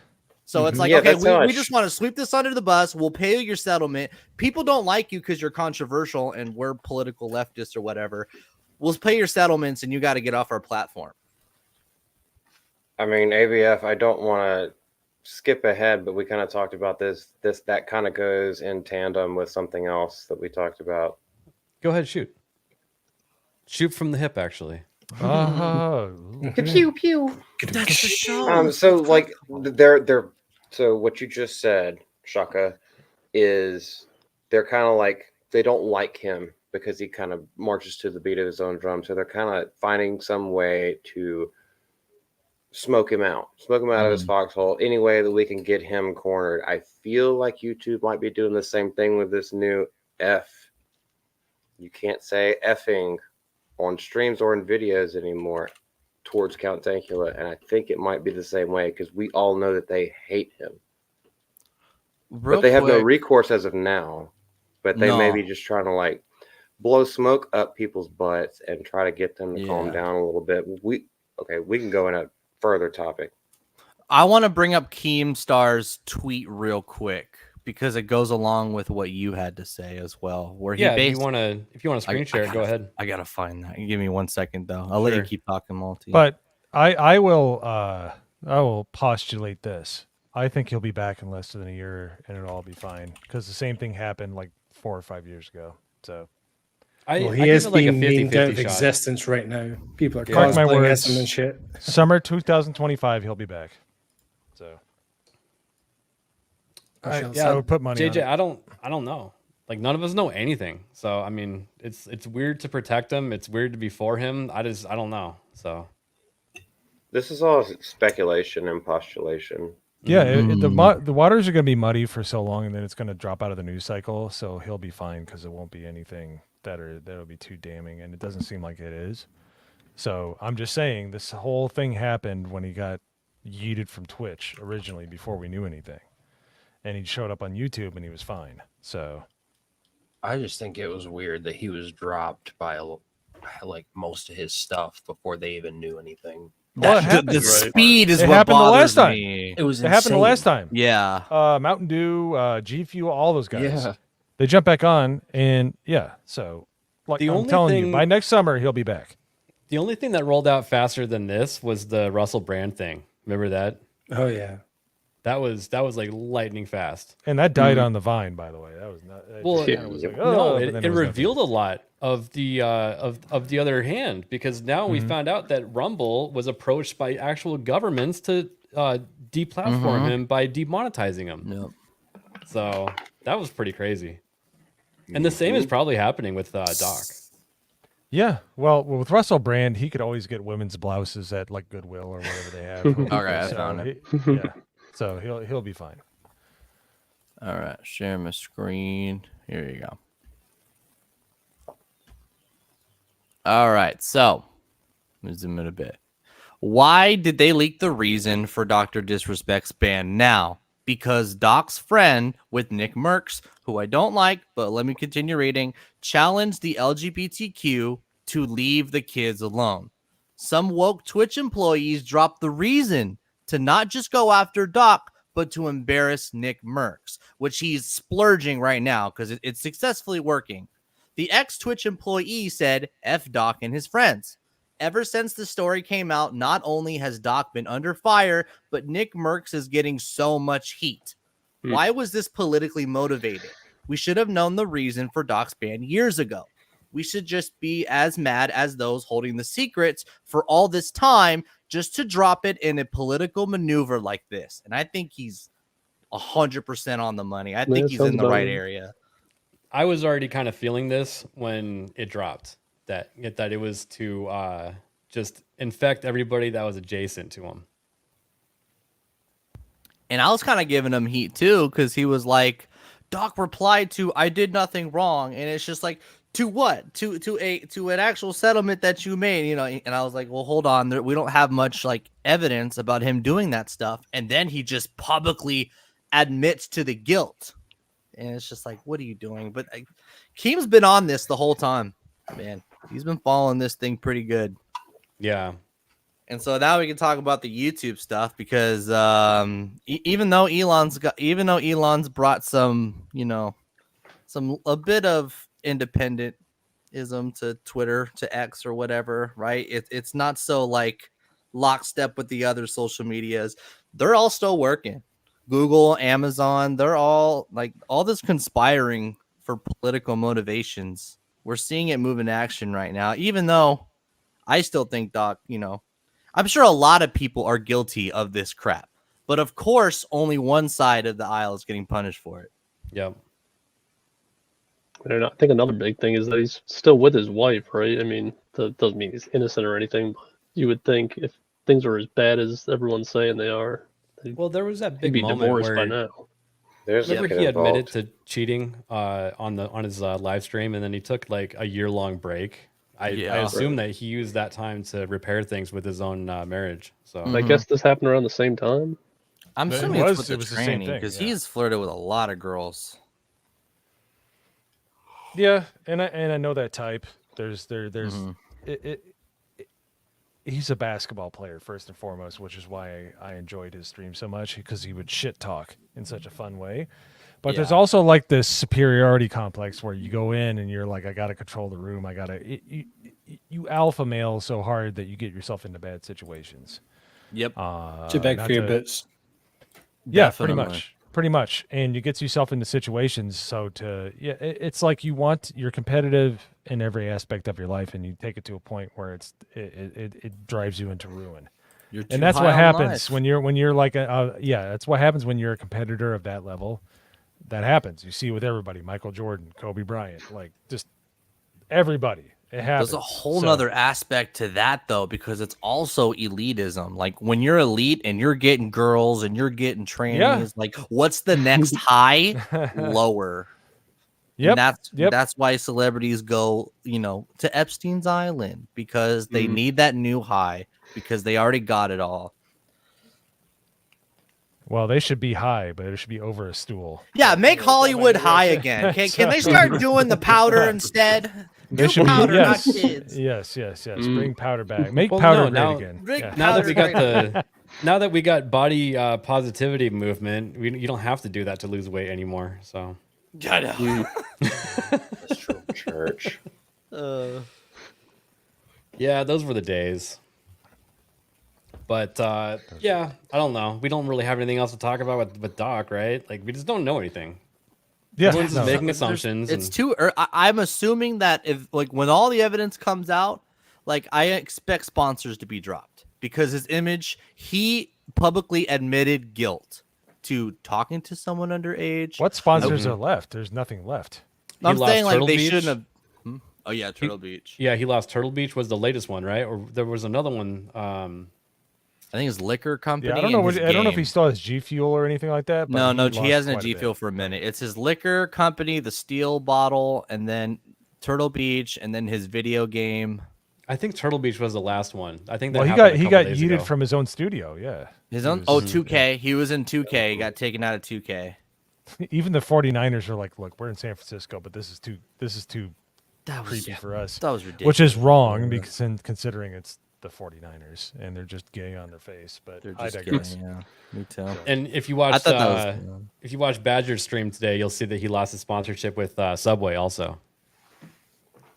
So it's like, Yeah, okay, that's how we just want to sweep this under the bus. We'll pay you your settlement. People don't like you because you're controversial and we're political leftists or whatever. We'll pay your settlements and you got to get off our platform. I mean, ABF. I don't want to skip ahead, but we kind of talked about this. That kind of goes in tandem with something else that we talked about. Go ahead, shoot. Shoot from the hip, actually. Oh. Pew pew. That's the show. So like they're so what you just said, Shaka, is they're kind of like they don't like him because he kind of marches to the beat of his own drum. So they're kind of finding some way to smoke him out of his foxhole any way that we can get him cornered. I feel like YouTube might be doing the same thing with this new F. You can't say effing on streams or in videos anymore towards Count Dankula, and I think it might be the same way because we all know that they hate him. But they have no recourse as of now. But they may be just trying to like blow smoke up people's butts and try to get them to calm down a little bit. We can go in a further topic. I want to bring up Keemstar's tweet real quick because it goes along with what you had to say as well. Where he if you want to screen share it, go ahead. I gotta find that. You give me 1 second though. I'll let you keep talking, Malty. But I will postulate this. I think he'll be back in less than a year and it'll all be fine because the same thing happened like 4 or 5 years ago. So He is being named out of shot. existence right now. People are Mark my cosplaying words. as him and shit. summer 2025, he'll be back. So I would put money JJ, on it. I don't know. Like none of us know anything. So I mean, it's weird to protect him. It's weird to be for him. I don't know. So This is all speculation and postulation. Yeah, the waters are going to be muddy for so long, and then it's going to drop out of the news cycle. So he'll be fine because it won't be anything that'll be too damning, and it doesn't seem like it is. So I'm just saying, this whole thing happened when he got yeeted from Twitch originally, before we knew anything, and he showed up on YouTube and he was fine. So I just think it was weird that he was dropped by like most of his stuff before they even knew anything. Well, The speed is It what happened the bothers last time. me. It was it happened the insane. last time. Yeah. Mountain Dew, G Fuel, all those guys. Yeah. They jump back on, and yeah. So, like The I'm only telling you, thing- by next summer he'll be back. the only thing that rolled out faster than this was the Russell Brand thing. Remember that? Oh yeah. That was like lightning fast. And that died on the vine, by the way. That was not. It Well, just kinda was like, no, oh, but it then was revealed a lot of the of the other hand, because now we Mm-hmm. found out that Rumble was approached by actual governments to deplatform him by demonetizing him. Yep. So that was pretty crazy. And the same is probably happening with Doc. Yeah, well, with Russell Brand, he could always get women's blouses at like Goodwill or whatever they have. Okay, I found it. Yeah, so he'll be fine. All right, share my screen. Here you go. All right, so let me zoom in a bit. Why did they leak the reason for Dr. Disrespect's ban now? Because Doc's friend with Nick Merckx, who I don't like, but let me continue reading, challenged the LGBTQ to leave the kids alone. Some woke Twitch employees dropped the reason to not just go after Doc, but to embarrass Nick Merckx, which he's splurging right now because it's successfully working. The ex-Twitch employee said, F Doc and his friends. Ever since the story came out, not only has Doc been under fire, but Nick Merckx is getting so much heat. Why was this politically motivated? We should have known the reason for Doc's ban years ago. We should just be as mad as those holding the secrets for all this time just to drop it in a political maneuver like this. And I think he's 100% on the money. I think he's in the right area. I was already kind of feeling this when it dropped, that it was to just infect everybody that was adjacent to him. And I was kind of giving him heat too, because he was like, Doc replied to, I did nothing wrong. And it's just like, to what? To an actual settlement that you made, you know? And I was like, well, hold on. We don't have much like evidence about him doing that stuff. And then he just publicly admits to the guilt. And it's just like, what are you doing? But Keem's been on this the whole time, man. He's been following this thing pretty good. Yeah. And so now we can talk about the YouTube stuff, because even though Elon's brought some, a bit of independentism to Twitter, to X or whatever, right? It's not so like lockstep with the other social medias. They're all still working. Google, Amazon, they're all like all this conspiring for political motivations. We're seeing it move in action right now, even though I still think Doc, I'm sure a lot of people are guilty of this crap, but of course, only one side of the aisle is getting punished for it. Yep. And I think another big thing is that he's still with his wife, right? I mean, that doesn't mean he's innocent or anything, but you would think if things were as bad as everyone's saying they are, well, there was that he'd big be moment divorced where by now. remember he admitted to cheating on his live stream, and then he took like a year-long break. I assume that he used that time to repair things with his own marriage. So I guess this happened around the same time. I'm It assuming was- it's it with was the the same training, thing, because yeah. he's flirted with a lot of girls. Yeah, and I know that type. There's he's a basketball player first and foremost, which is why I enjoyed his stream so much, because he would shit talk in such a fun way. But there's also like this superiority complex where you go in and you're like, I gotta control the room. You alpha male so hard that you get yourself into bad situations. Yep. To beg not for your to- bits. Yeah, Definitely. pretty much, and you get yourself into situations. So it's like you you're competitive in every aspect of your life, and you take it to a point where it drives you into ruin. You're too And that's high what on happens life. when you're like that's what happens when you're a competitor of that level. that happens. You see with everybody, Michael Jordan, Kobe Bryant, like just everybody. It happens. There's a whole nother aspect to that though, because it's also elitism. Like when you're elite and you're getting girls and you're getting trannies, like what's the next high? Lower. Yep. And that's why celebrities go, to Epstein's Island, because they need that new high, because they already got it all. Well, they should be high, but it should be over a stool. Yeah, make Hollywood high again. Can they start doing the powder instead? They should powder, be, not kids. Yes. Bring powder back. Make powder great again. Yeah. Now that we got body positivity movement, you don't have to do that to lose weight anymore. So. I know. That's true. Church. Yeah, those were the days. But yeah, I don't know. We don't really have anything else to talk about with Doc, right? Like we just don't know anything. Yeah, everyone's just making assumptions. It's too. I'm assuming that if when all the evidence comes out, I expect sponsors to be dropped, because his image, he publicly admitted guilt to talking to someone underage. What sponsors are left? There's nothing left. I'm saying Turtle they Beach. shouldn't have. Oh yeah, Turtle Beach. Yeah, he lost Turtle Beach was the latest one, right? Or there was another one. I think his liquor company. Yeah, I don't know if he still has G Fuel or anything like that. But No, he hasn't had G Fuel for a minute. It's his liquor company, the Steel Bottle, and then Turtle Beach, and then his video game. I think Turtle Beach was the last one. I think that he got yeeted from his own studio. Yeah, his own. 2K. He was in 2K. He got taken out of 2K. Even the 49ers are like, look, we're in San Francisco, but this is too creepy for us. That was ridiculous. Which is wrong, because considering it's the 49ers and they're just gay on their face. But I digress. Yeah, me too. And if you watch Badger's stream today, you'll see that he lost his sponsorship with Subway also.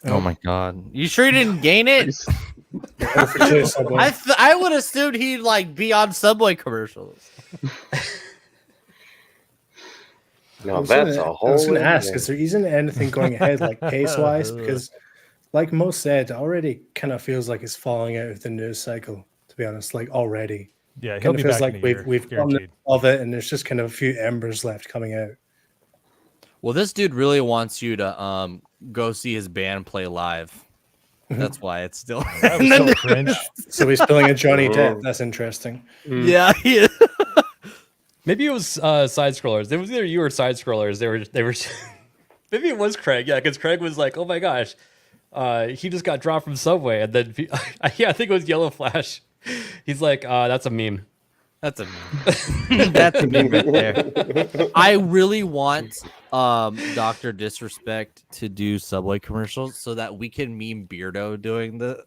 Oh my God! You sure he didn't gain it? Subway. I would assume he'd be on Subway commercials. No, that's a whole. I was going to ask, is there isn't anything going ahead pace wise? Because, like Mo said, already kind of feels like it's falling out of the news cycle. To be honest, already. Yeah, he'll be feels back in a year, we've done of it, and there's just kind of a few embers left coming out. Well, this dude really wants you to go see his band play live. That's why it's still. That was so cringe. So he's spilling a Johnny Depp. That's interesting. Yeah. Maybe it was side scrollers. It was either you or side scrollers. They were. Maybe it was Craig. Yeah, because Craig was like, "Oh my gosh, he just got dropped from Subway," and then I think it was Yellow Flash. He's like, "That's a meme." That's a meme. That's a meme right there. I really want Dr. Disrespect to do Subway commercials so that we can meme Beardo doing the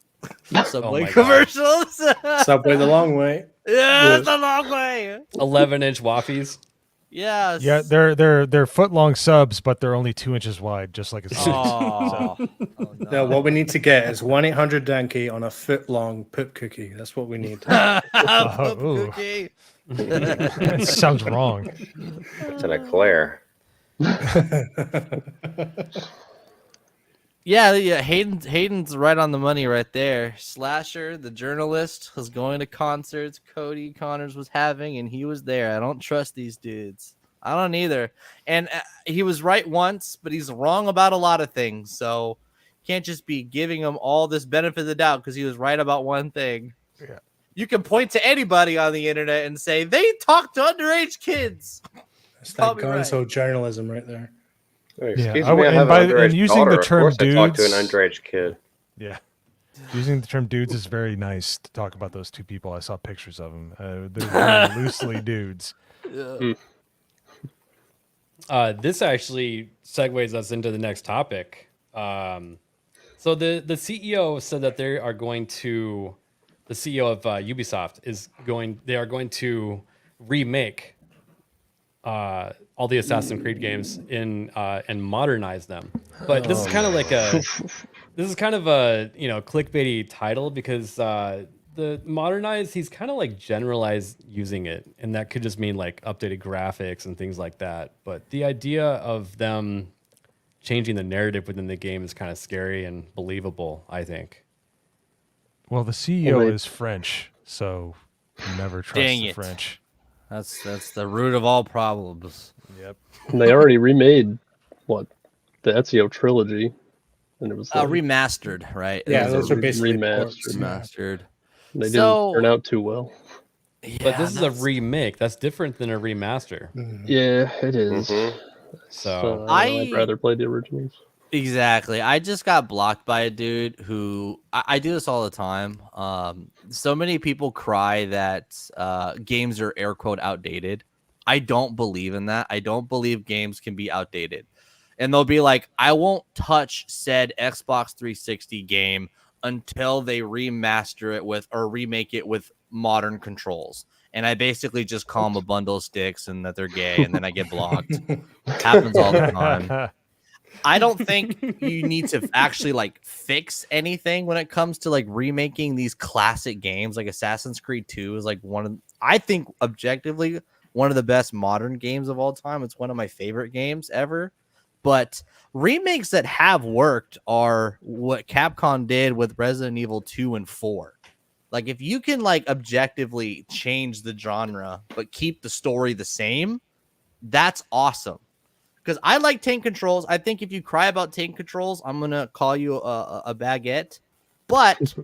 Subway commercials. Subway the long way. Yeah, it's a long way. 11-inch waffies. Yes. Yeah, they're foot-long subs, but they're only 2 inches wide, just like a sub. Oh. No, what we need to get is 1-800-Donkey on a foot-long poop cookie. That's what we need. Poop cookie. That sounds wrong. It's an eclair. Yeah. Hayden's right on the money right there. Slasher, the journalist, was going to concerts Cody Connors was having, and he was there. I don't trust these dudes. I don't either. And he was right once, but he's wrong about a lot of things. So can't just be giving him all this benefit of the doubt because he was right about one thing. Yeah. You can point to anybody on the internet and say they talk to underage kids. That's that gonzo journalism right there. Excuse me, I have an underage using daughter. the term Of course I talk to an dudes- underage kid. Yeah. Using the term dudes is very nice to talk about those two people. I saw pictures of them. They're very loosely dudes. This actually segues us into the next topic. So the CEO said that they are going to, the CEO of Ubisoft they are going to remake all the Assassin's Creed games and modernize them. But this is kind of like a clickbaity title because the modernize, he's kind of like generalized using it, and that could just mean like updated graphics and things like that. But the idea of them changing the narrative within the game is kind of scary and believable, I think. Well, the CEO is French, so never trust Dang the it. French. That's the root of all problems. Yep. And they already remade what the Ezio trilogy, and it was like, Remastered, right? Yeah, It was those a are basically remastered. ports, yeah. remastered. They So- didn't turn out too well. Yeah, But this is a that's- remake. That's different than a remaster. Yeah, it is. So I'd rather play the originals. Exactly. I just got blocked by a dude who I do this all the time. So many people cry that games are air quote outdated. I don't believe in that. I don't believe games can be outdated. And they'll be like, I won't touch said Xbox 360 game until they remaster it with or remake it with modern controls. And I basically just call them a bundle of sticks and that they're gay, and then I get blocked. Happens all the time. I don't think you need to actually like fix anything when it comes to like remaking these classic games. Like Assassin's Creed 2 is like I think objectively one of the best modern games of all time. It's one of my favorite games ever. But remakes that have worked are what Capcom did with Resident Evil 2 and 4. Like if you can like objectively change the genre but keep the story the same, that's awesome. Because I like tank controls. I think if you cry about tank controls, I'm gonna call you a baguette. But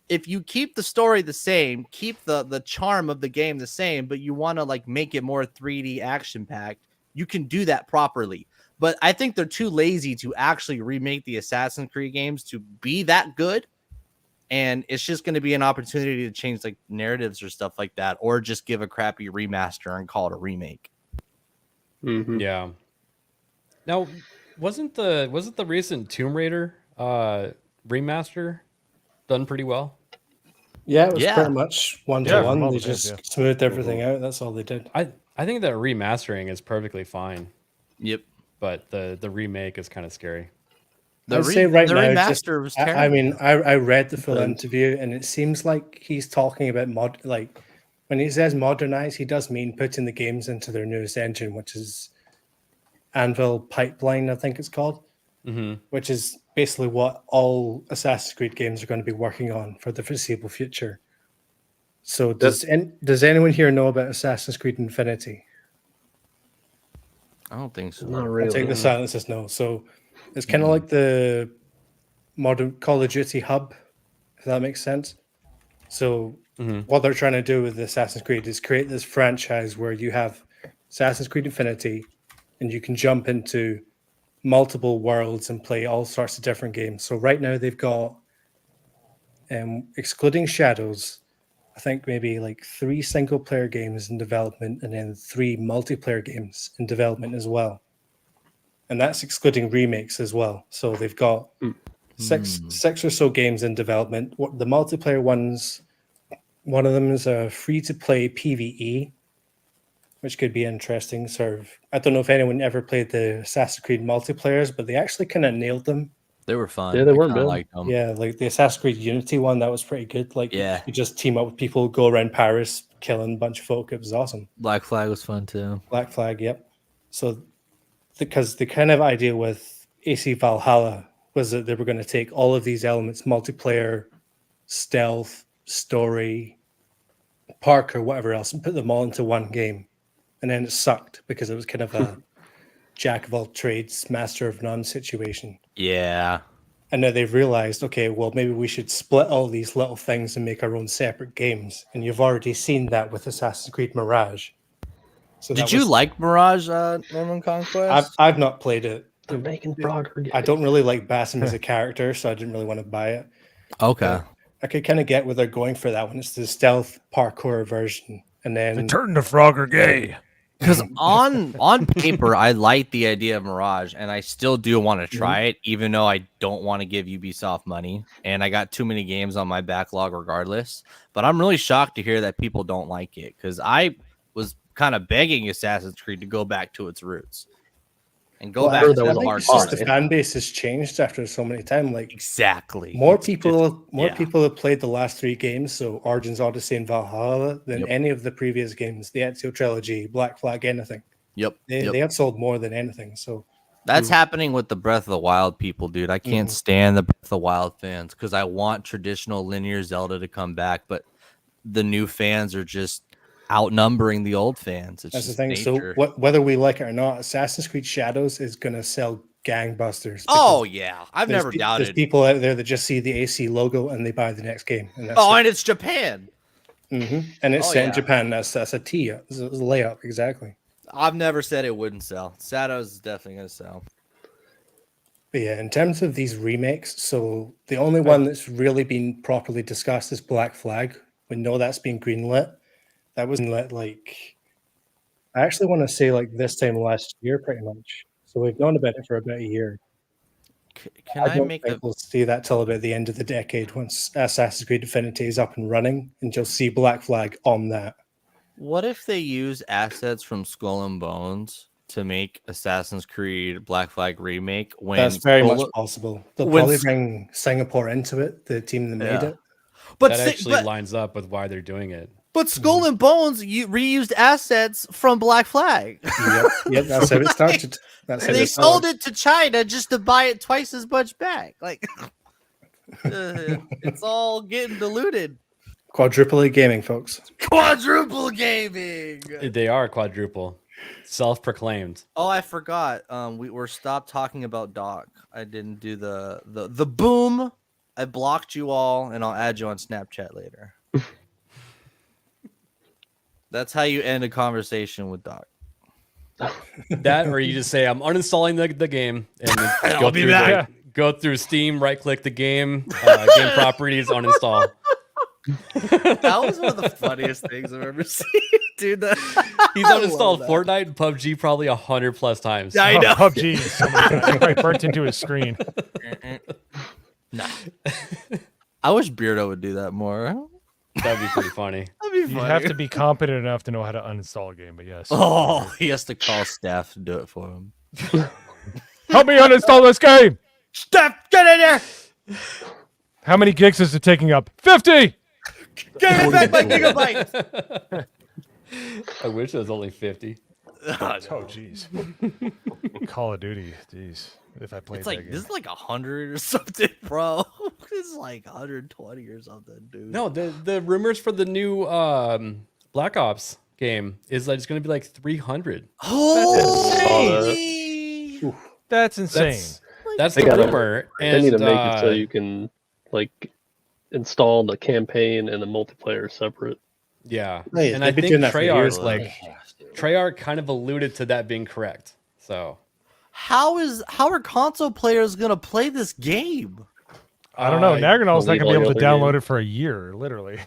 if you keep the story the same, keep the charm of the game the same, but you want to like make it more 3D action packed, you can do that properly. But I think they're too lazy to actually remake the Assassin's Creed games to be that good. And it's just going to be an opportunity to change like narratives or stuff like that, or just give a crappy remaster and call it a remake. Yeah. Now, wasn't the recent Tomb Raider remaster done pretty well? Yeah, it was Yeah. pretty much one to Yeah, one. from all They the fans, just yeah. smoothed everything out. That's all they did. I think that remastering is perfectly fine, Yep. but the remake is kind of scary. I'd say right the now, remaster was I terrible. mean, I read the full interview, and it seems like he's talking about like when he says modernize, he does mean putting the games into their newest engine, which is Anvil Pipeline, I think it's called, which is basically what all Assassin's Creed games are going to be working on for the foreseeable future. So does anyone here know about Assassin's Creed Infinity? I don't think so. Not I'll really. take the silence as no. So it's kind of like the modern Call of Duty hub, if that makes sense. So what they're trying to do with Assassin's Creed is create this franchise where you have Assassin's Creed Infinity, and you can jump into multiple worlds and play all sorts of different games. So right now they've got, excluding Shadows, I think maybe like 3 single-player games in development and then 3 multiplayer games in development as well. And that's excluding remakes as well. So they've got six or so games in development. The multiplayer ones, one of them is a free-to-play PvE, which could be interesting. Sort of, I don't know if anyone ever played the Assassin's Creed multiplayers, but they actually kind of nailed them. They were fun. Yeah, they I weren't kinda bad. liked them. Yeah, like the Assassin's Creed Unity one, that was pretty good. Like, Yeah. you just team up with people, go around Paris, killing a bunch of folk. It was awesome. Black Flag was fun too. Black Flag, yep. So, because the kind of idea with AC Valhalla was that they were going to take all of these elements, multiplayer, stealth, story, park, or whatever else, and put them all into one game. And then it sucked because it was kind of a jack of all trades, master of none situation. Yeah. And now they've realized, okay, well, maybe we should split all these little things and make our own separate games. And you've already seen that with Assassin's Creed Mirage. So Did you like Mirage, Norman Conquest? I've not played it. They're making Frogger. I don't really like Basim as a character, so I didn't really want to buy it. Okay. I could kind of get where they're going for that one. It's the stealth parkour version. And They then turned the Frogger gay. Because on paper, I like the idea of Mirage, and I still do want to try it, even though I don't want to give Ubisoft money, and I got too many games on my backlog regardless. But I'm really shocked to hear that people don't like it, because I was kind of begging Assassin's Creed to go back to its roots and go back to that the was hard it's just part. the fan base has changed after so many times. Like, Exactly. more It's people yeah. have played the last 3 games, so Origins, Odyssey, and Valhalla, than Yep. any of the previous games, the Ezio trilogy, Black Flag, anything. Yep. They have sold more than anything. So That's happening with the Breath of the Wild people, dude. I can't stand the Breath of the Wild fans because I want traditional linear Zelda to come back, but the new fans are just outnumbering the old fans. It's That's the just thing. nature. So whether we like it or not, Assassin's Creed Shadows is going to sell gangbusters. Oh yeah, I've there's never There's doubted. people out there that just see the AC logo and they buy the next game. And that's Oh, it. and it's Japan. And it's Oh, set in yeah. Japan. That's a tee. It's a layup, exactly. I've never said it wouldn't sell. Shadows is definitely gonna sell. But yeah, in terms of these remakes, so the only one that's really been properly discussed is Black Flag. We know that's been greenlit. That was greenlit I actually want to say this time last year, pretty much. So we've known about it for about a year. Can I don't make think we'll see that till about the end of the decade once Assassin's Creed Infinity is up and running, and you'll see Black Flag on that. What if they use assets from Skull and Bones to make Assassin's Creed Black Flag remake? When That's very much possible. They'll when probably s- bring Singapore into it, the team that made Yeah. it. But That si- actually but, lines up with why they're doing it. but Skull and Bones reused assets from Black Flag. Yep, that's how it started. That's how They it sold started. it to China just to buy it twice as much back. Like it's all getting diluted. Quadruple A gaming, folks. Quadruple gaming. They are quadruple, self-proclaimed. Oh, I forgot. We're stopped talking about Doc. I didn't do the boom. I blocked you all, and I'll add you on Snapchat later. That's how you end a conversation with Doc. That, or you just say, "I'm uninstalling the game," and then I'll be back. Go through Steam, right-click the game, game properties, uninstall. That was one of the funniest things I've ever seen, dude. He's uninstalled Fortnite and PUBG probably 100+ times. I know. PUBG. So many times. It probably burnt into his screen. Nah. I wish Beardo would do that more. That'd be pretty funny. That'd be You funny. have to be competent enough to know how to uninstall a game, but yes. Oh, he has to call staff to do it for him. Help me uninstall this game! Steph, get in there! How many gigs is it taking up? 50! Give me back my gigabyte! I wish it was only 50. Oh, jeez. Call of Duty, jeez. If I played It's that like game. this is like 100 or something, bro. It's like 120 or something, dude. No, the rumors for the new Black Ops game is that it's going to be like 300. Holy! That's insane. That's They the gotta- rumor. They And need to make it so you can install the campaign and the multiplayer separate. yeah, Oh, yeah, and they've I been think doing that for years, Treyarch kind of alluded to that being correct. So How are console players gonna play this game? I don't know. Nagnal's not believe going to be all able the to other download games. it for a year, literally.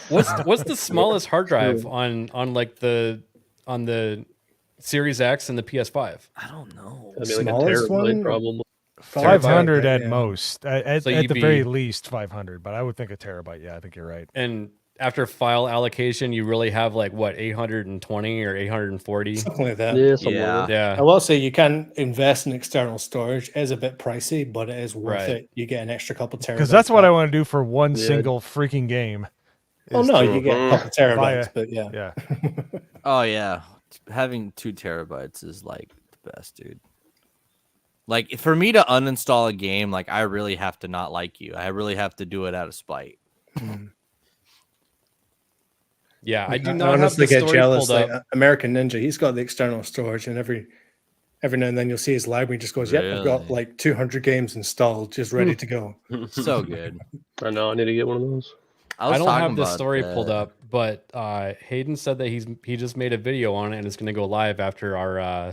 what's the smallest hard drive on the Series X and the PS5? I don't know. I mean, like a Smallest terabyte, one? probably. 500 Terabyte, at yeah. most. At So the you'd very be- least 500, but I would think a terabyte. Yeah, I think you're right. And after file allocation, you really have 820 or 840? Something like that. Yeah, something Yeah. like that. Yeah. I will say you can invest in external storage. It is a bit pricey, but it is worth Right. it. You get an extra couple terabytes. Because that's what I back. want to do for one Yeah. single freaking game. Oh is no, to you get a couple terabytes, buy but yeah. Yeah. Oh yeah, having 2 terabytes is like the best, dude. Like for me to uninstall a game, like I really have to not like you. I really have to do it out of spite. Yeah, I do I not have honestly the get story jealous. pulled up. Like American Ninja, he's got the external storage, and every now and then you'll see his library just goes, "Yep, I've got Really? like 200 games installed, just ready to go." So good. I know. I need to get one of those. I was I don't talking have the about story pulled that. up, but Hayden said that he just made a video on it and it's going to go live after our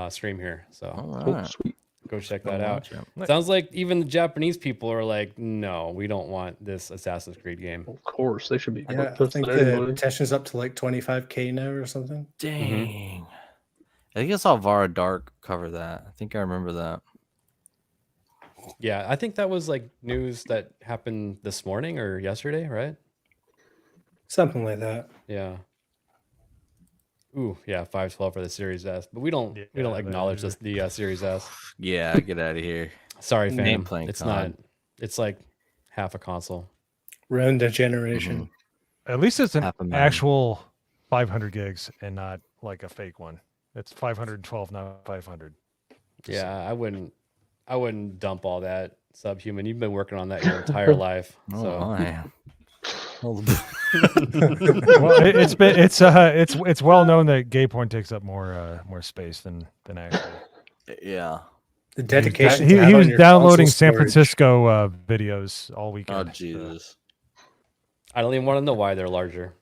stream here. So All right. Sweet. go check that I'll out. watch it. Sounds like even the Japanese people are like, no, we don't want this Assassin's Creed game. Of course, they should be. Yeah, I pissed think at the anybody. petition's up to like 25K now or something. Dang. I think I saw Vara Dark cover that. I think I remember that. Yeah, I think that was like news that happened this morning or yesterday, right? Something like that. Yeah. Ooh, yeah, 512 for the Series S, but we don't Yeah, acknowledge that- the Series S. Yeah, get out of here. Sorry, fam. Name playing It's COD. not. It's like half a console. Round a generation. At least it's an Half a million. actual 500 gigs and not like a fake one. It's 512, not 500. Yeah, I wouldn't dump all that, Subhuman. You've been working on that your entire life. Oh, So my. Well, it's well known that gay porn takes up more space than actually. Yeah. The dedication. He to have was on your downloading console San storage. Francisco videos all Oh weekend. Jesus. I don't even want to know why they're larger.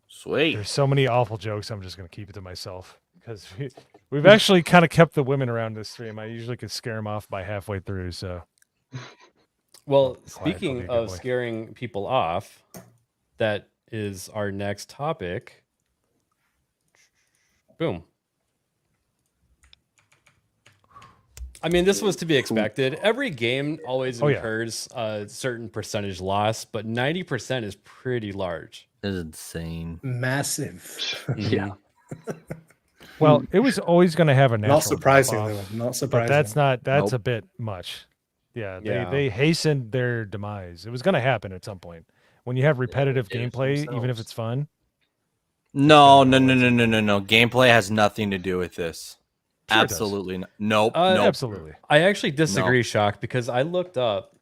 Sweet. There's so many awful jokes. I'm just gonna keep it to myself because we've actually kind of kept the women around this stream. I usually could scare them off by halfway through. So, Well, quiet, speaking I'll be a good of boy. scaring people off, that is our next topic. Boom. I mean, this was to be expected. Every game always Oh, yeah. incurs a certain percentage loss, but 90% is pretty large. It's insane. Massive. Yeah. well, it was always going to have a natural. Not surprising drop-off, though. Not but surprising. that's not. That's Nope. a bit much. Yeah, Yeah. they hastened their demise. It was going to happen at some point when you have repetitive did it to gameplay, even if themselves. it's fun. No. gonna Gameplay has nothing to do with this. Sure it does. Absolutely not. Nope. Uh, nope. Absolutely. I actually disagree, Shock, because I looked up.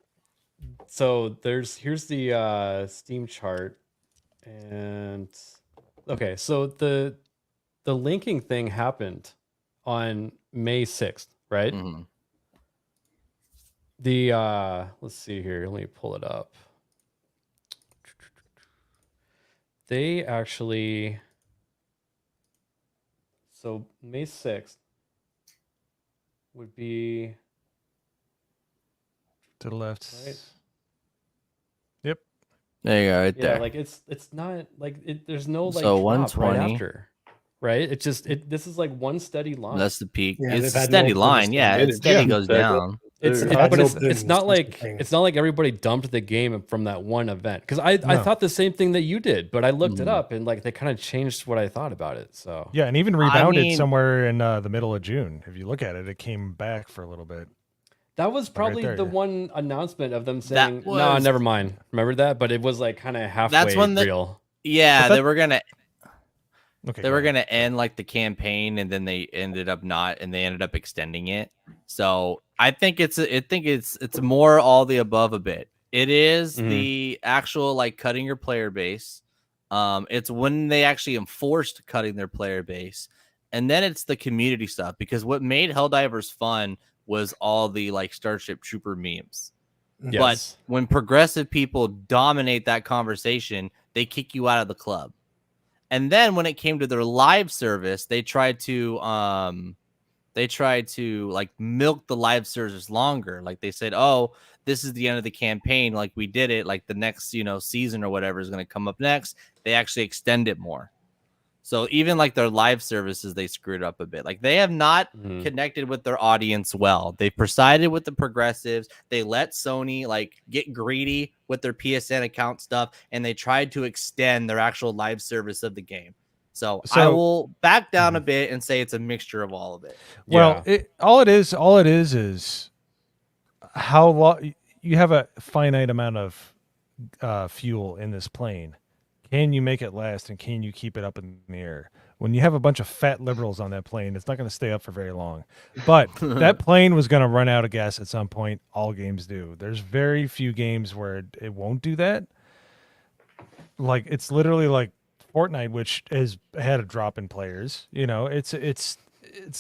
So here's the Steam chart, and okay, so the linking thing happened on May 6th, right? Mhm. The let's see here, let me pull it up. They actually, so May 6th would be To the left. Right. Yep. There you go, right yeah, there. like it's not like there's no like So drop right 120. after, right? It just this is like one steady line. That's the peak. Yeah, It's they've a had steady no line. boost. Yeah, They it did. steady Yeah. goes They did. down. It's They've had but no it's boost, not that's the like thing. it's not like everybody dumped the game from that one event, because I No. thought the same thing that you did, but I looked it Mhm. up and like they kind of changed what I thought about it. So Yeah, and even rebounded mean- somewhere in the middle of June. If you look at it, it came back for a little bit. that was probably there, the yeah. one announcement of them saying, "No, was- never mind." Remember that? But it was like kind of halfway That's when the- real. Yeah, But they were gonna Okay. they go were ahead. gonna end like the campaign, and then they ended up not, and they ended up extending it. So I think it's more all the above a bit. It is Mhm. the actual like cutting your player base. It's when they actually enforced cutting their player base, and then it's the community stuff, because what made Helldivers fun was all the like Starship Trooper memes. Yes. But when progressive people dominate that conversation, they kick you out of the club. And then when it came to their live service, they tried to like milk the live service longer. Like they said, "Oh, this is the end of the campaign. Like we did it. Like the next, season or whatever is going to come up next." They actually extend it more. So even like their live services, they screwed up a bit. Like they have not Mhm. connected with their audience well. They presided with the progressives. They let Sony like get greedy with their PSN account stuff, and they tried to extend their actual live service of the game. So I So- will back down a bit and say it's a mixture of all of it. Well, Yeah. all it is how long you have a finite amount of fuel in this plane. Can you make it last, and can you keep it up in the air? When you have a bunch of fat liberals on that plane, it's not going to stay up for very long. But that plane was going to run out of gas at some point. All games do. There's very few games where it won't do that. Like it's literally like Fortnite, which has had a drop in players. It's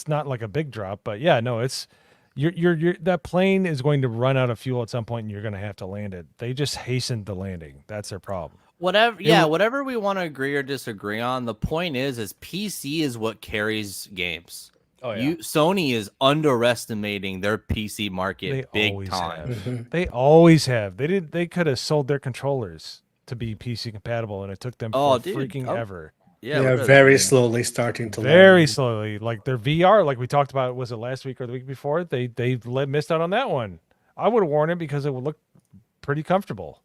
not like a big drop, but yeah, no, it's you're that plane is going to run out of fuel at some point, and you're going to have to land it. They just hastened the landing. That's their problem. Whatever we want to agree or disagree on, the point is PC is what carries games. Oh yeah. Sony is underestimating their PC market They big always time. have. They always have. They could have sold their controllers to be PC compatible, and it took them freaking ever. Yeah, very slowly starting to Very learn. slowly. Like their VR, like we talked about, was it last week or the week before? They missed out on that one. I would have worn it because it would look pretty comfortable.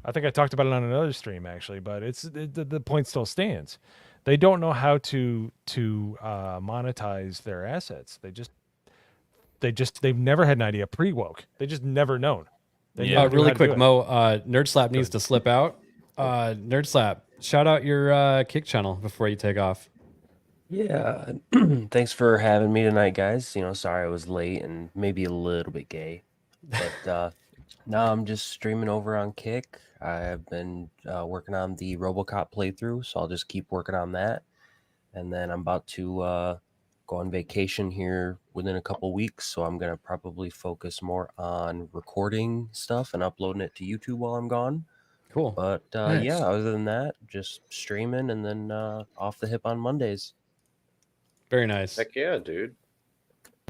I think I talked about it on another stream actually, but the point still stands. They don't know how to monetize their assets. They've never had an idea pre-woke. They just never known. They never knew how Really to quick, do it. Mo, Nerd Slap needs to slip out. Nerd Slap, shout out your Kick channel before you take off. Yeah, thanks for having me tonight, guys. Sorry I was late and maybe a little bit gay. But no, I'm just streaming over on Kick. I have been working on the RoboCop playthrough, so I'll just keep working on that. And then I'm about to go on vacation here within a couple weeks, so I'm gonna probably focus more on recording stuff and uploading it to YouTube while I'm gone. Cool. But Nice. yeah, other than that, just streaming and then off the hip on Mondays. Very nice. Heck yeah, dude.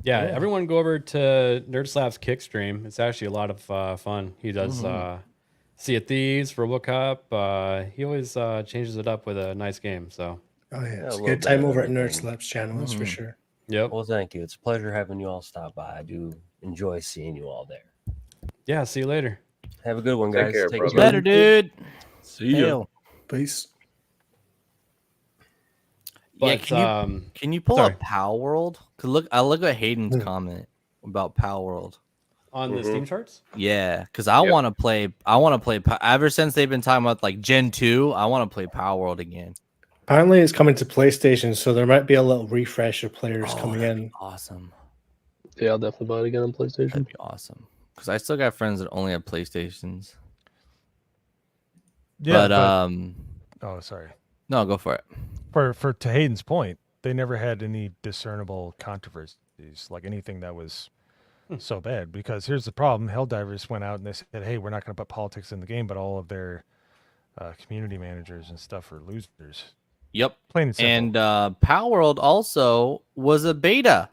Yeah, Yeah. everyone go over to NerdSlap's Kick stream. It's actually a lot of fun. He does Sea of Thieves, RoboCop. He always changes it up with a nice game. So, Oh yeah, Yeah, it's a a little good bit time of over at everything. Nerd Slap's channel, that's for sure. yep. Well, thank you. It's a pleasure having you all stop by. I do enjoy seeing you all there. Yeah, see you later. Have a good one, Take guys. care, Take brother. Later, dude. See ya. Hail. Peace. Yeah, But can you pull sorry. up Power World? Cause look, I look at Hayden's comment about Power World. on the Steam charts? Yeah, because I Yep. want to play. I want to play. Ever since they've been talking about like Gen 2, I want to play Power World again. Apparently, it's coming to PlayStation, so there might be a little refresh of players coming that'd in. be awesome. Yeah, I'll definitely buy it again on PlayStation. That'd be awesome. Because I still got friends that only have PlayStations. Yeah, but oh, sorry. no, go for it. For to Hayden's point, they never had any discernible controversies, like anything that was so bad. Because here's the problem: Helldivers went out and they said, "Hey, we're not going to put politics in the game," but all of their community managers and stuff are losers. Yep. Plain and simple. And Power World also was a beta.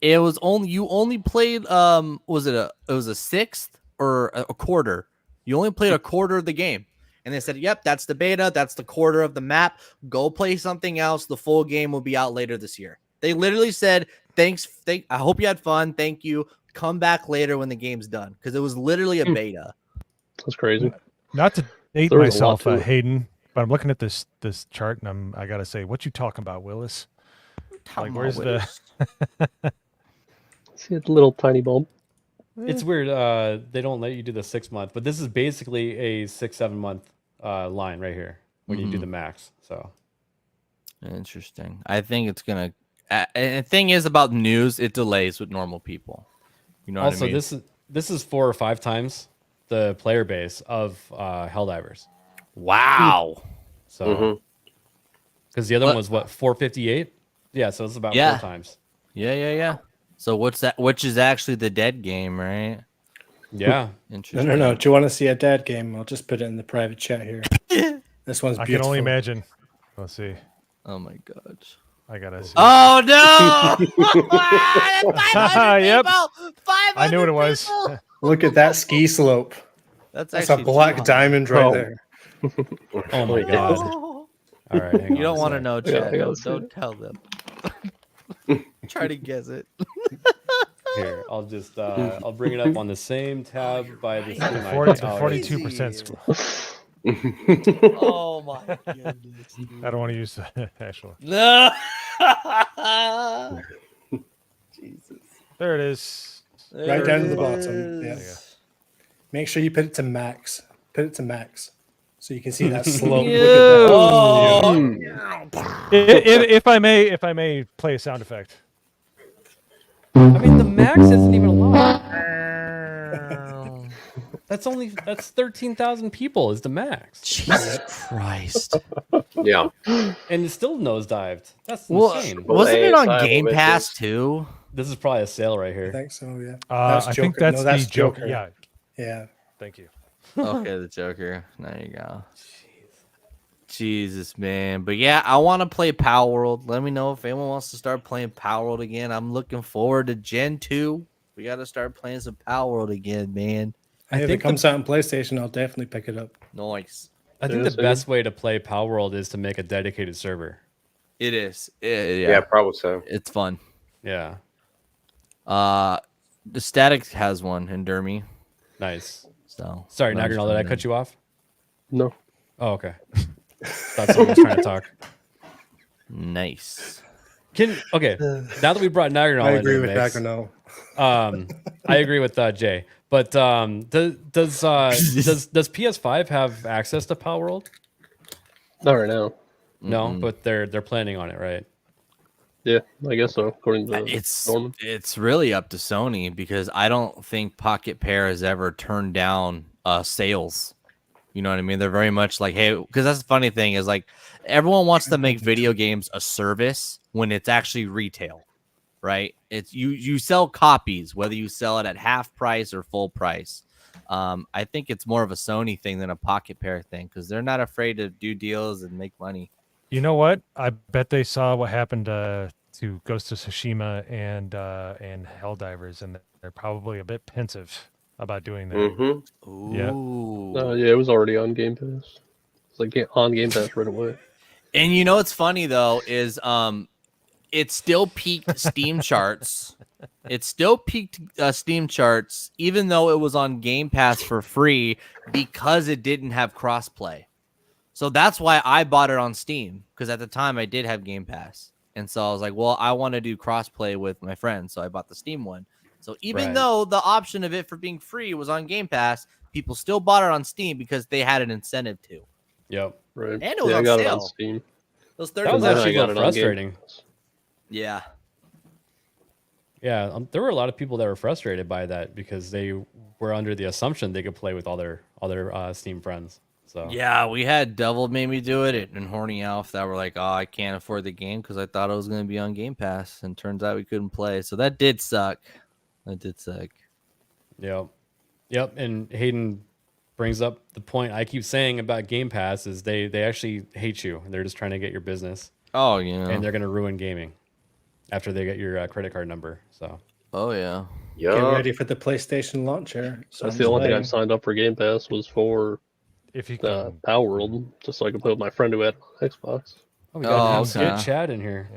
It was only you only played was it a sixth or a quarter? You only played a quarter of the game. And they said, "Yep, that's the beta. That's the quarter of the map. Go play something else. The full game will be out later this year." They literally said, "Thanks. I hope you had fun. Thank you. Come back later when the game's done." Because it was literally a beta. That's crazy. Not to date There was a lot myself, to it. Hayden, but I'm looking at this chart and I gotta say, what you talking about, Willis? Like, where's the? See the little tiny bulb? It's weird. They don't let you do the 6 month, but this is basically a 6-7 month line right here when you do the max. So Interesting. I think it's gonna. And the thing is about news, it delays with normal people. You know also, what I mean? this is 4 or 5 times the player base of Helldivers. Wow. So because the other one was what 458. Yeah, so it's about 4 times. Yeah. So what's that? Which is actually the dead game, right? Yeah. Interesting. No. Do you want to see a dad game? I'll just put it in the private chat here. This one's I beautiful. can only imagine. Let's see. Oh my god. I gotta see. Oh no! 500 Yep. people! 500 I knew what it was. people! Look at that ski slope. That's a actually black 200. diamond right there. Oh my god. All right. Hang You on don't a want to sec. know, I Chad. gotta see Don't it. tell them. Try to guess it. Here, I'll just I'll bring it up on the same tab by the Steam ID. 42%. Oh my goodness. I don't want to use the actual. No. Jesus. There it is. Right down to the bottom. There Yeah. it is. Make sure you put it to max. Put it to max. So you can see that slope. Ew. Look at that. If I may play a sound effect. I mean, the max isn't even a lot. That's 13,000 people is the max, Jesus Christ. Yeah. and it still nosedived. That's Well, insane. wasn't it on Hey, Game Simon, Pass bitches. too? This is probably a sale right I here. think so, yeah. I think that's No, the Joker. Yeah. Yeah. Thank you. Okay, the Joker. There you go. Jesus, man. But yeah, I want to play Power World. Let me know if anyone wants to start playing Power World again. I'm looking forward to Gen 2. We got to start playing some Power World again, man. If it comes out on PlayStation, I'll definitely pick it up. Nice. I think Yeah, the so best way to play Power World is to make a dedicated server. It is. Yeah, probably so. It's fun. Yeah, The Static has one in Dermy. nice. So Sorry, let me Nagarnal, did I find cut it. you off? No. Oh, okay. Thought someone was trying to talk. Nice. Okay, now that we brought Nagarnal I into agree the with mix, Dagono. I agree with Jay. But does PS5 have access to Power World? Not right now. No, but they're planning on it, right? Yeah, I guess so. According to Norman. It's really up to Sony because I don't think Pocket Pair has ever turned down sales. You know what I mean? They're very much like, hey, because that's the funny thing is like everyone wants to make video games a service when it's actually retail, right? It's you sell copies, whether you sell it at half price or full price. I think it's more of a Sony thing than a Pocket Pair thing because they're not afraid to do deals and make money. You know what? I bet they saw what happened to Ghost of Tsushima and Helldivers, and they're probably a bit pensive about doing that. Mm-hmm. Yeah. Yeah, it was already on Game Pass. It's like on Game Pass right away. And you know what's funny though is it still peaked Steam charts. It still peaked Steam charts, even though it was on Game Pass for free because it didn't have crossplay. So that's why I bought it on Steam, because at the time I did have Game Pass. And so I was like, well, I want to do crossplay with my friends. So I bought the Steam one. So even though the option of it for being free was on Game Pass, people still bought it on Steam because they had an incentive to. Yep. Right. And it was I on got sale. it on Steam. Those That was 30 actually got it on Game frustrating. Pass. Yeah. Yeah, there were a lot of people that were frustrated by that because they were under the assumption they could play with all their Steam friends. So Yeah, we had Devil made me do it and Horny Elf that were like, oh, I can't afford the game because I thought it was going to be on Game Pass. And turns out we couldn't play. So that did suck. That did suck. Yep. And Hayden brings up the point I keep saying about Game Pass is they actually hate you. They're just trying to get your business. Oh, yeah. And they're going to ruin gaming after they get your credit card number. So. Oh, yeah. Get ready for the PlayStation launcher. That's the only thing I've signed up for Game Pass was for if you Power World, just so I could play with my friend who had Xbox. Oh, we got get Chad in here.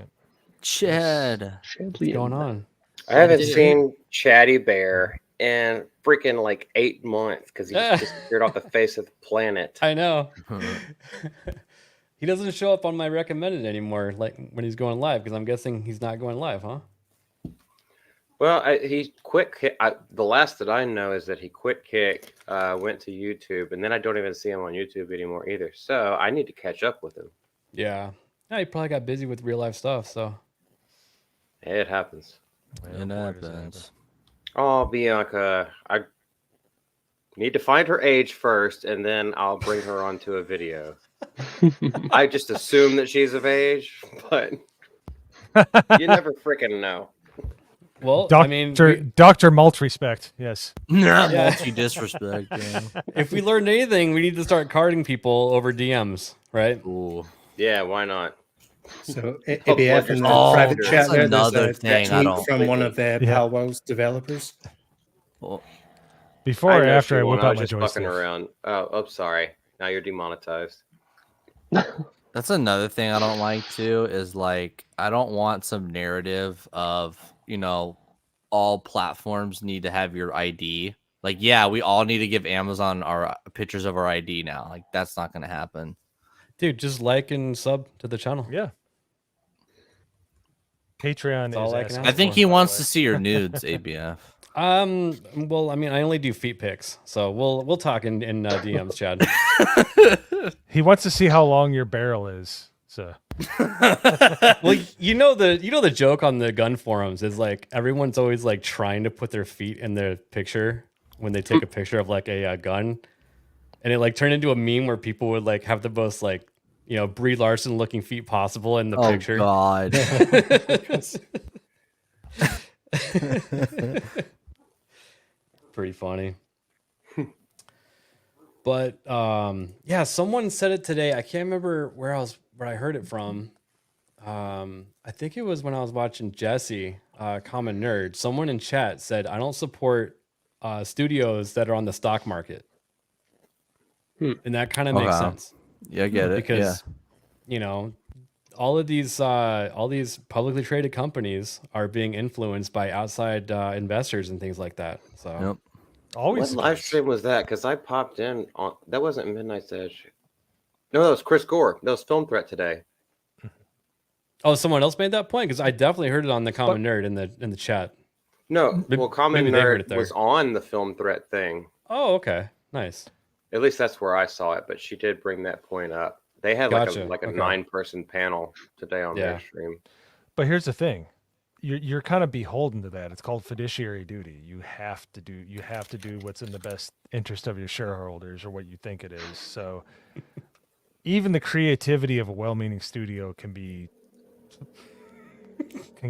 Chad. What's going on? I haven't seen Chatty Bear in freaking like 8 months because he just disappeared off the face of the planet. I know. He doesn't show up on my recommended anymore, like when he's going live, because I'm guessing he's not going live, huh? Well, he quit. The last that I know is that he quit Kick, went to YouTube, and then I don't even see him on YouTube anymore either. So I need to catch up with him. Yeah. Yeah, he probably got busy with real life stuff, so. It happens. It happens. Oh, Bianca, I need to find her age first, and then I'll bring her onto a video. I just assume that she's of age, but you never freaking know. Well, Dr. I mean, Dr. Malt respect, yes. Multi disrespect. Yeah. If we learned anything, we need to start carding people over DMs, right? Ooh. Yeah, why not? So ABF in the private chat there, there's a tweet from one of the Palworld's developers. Well, before or after I whip out my just joystick? fucking around. Oh, sorry. Now you're demonetized. That's another thing I don't like too, is like I don't want some narrative of, you know, all platforms need to have your ID. Like, yeah, we all need to give Amazon our pictures of our ID now. Like, that's not gonna happen. Dude, just like and sub to the channel. Yeah. Patreon is all I can I think he wants to see your nudes, ABF. Well, I mean, I only do feet pics, so we'll talk in DMs, Chad. He wants to see how long your barrel is. So, well, you know the joke on the gun forums is like everyone's always like trying to put their feet in their picture when they take a picture of like a gun, and it like turned into a meme where people would like have the most like, you know, Brie Larson looking feet possible in the picture. Oh God. Pretty funny. But yeah, someone said it today. I can't remember where I heard it from. I think it was when I was watching Jesse, Common Nerd. Someone in chat said, I don't support studios that are on the stock market. And that kind of makes sense. Yeah, I get it. Because, you know, all these publicly traded companies are being influenced by outside investors and things like that. So, Yep. What live stream was that? Because I popped in on that wasn't Midnight's Edge. No, that was Chris Gore. That was Film Threat today. Oh, someone else made that point? Because I definitely heard it on the Common Nerd in the chat. No, well, Common maybe they heard it Nerd there. was on the Film Threat thing. Oh, okay, nice. At least that's where I saw it. But she did bring that point up. They had Gotcha. like a Okay. 9-person panel today on their stream. But here's the thing. You're kind of beholden to that. It's called fiduciary duty. You have to do what's in the best interest of your shareholders or what you think it is. So even the creativity of a well-meaning studio can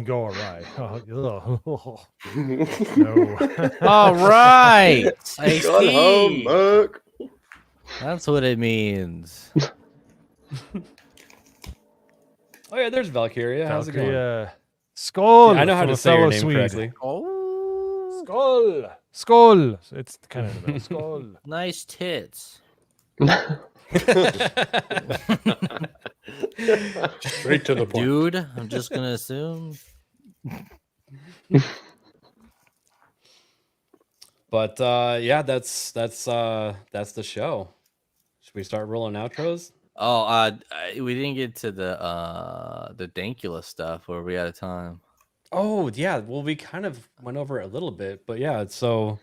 go awry. Oh, no. All right. I Gone home, see. Muck. That's what it means. Oh yeah, there's Valkyria. How's it going? Valkyria. Skull. Yeah, I know how for to the say your fellow name Swede. correctly. Oh, Skull. It's kind of in the middle. Skull. nice tits. Straight to the point. Dude, I'm just gonna assume. But yeah, that's the show. Should we start rolling outros? Oh, we didn't get to the Dankula stuff. Or are we out of time? Oh yeah, well we kind of went over it a little bit, but yeah. So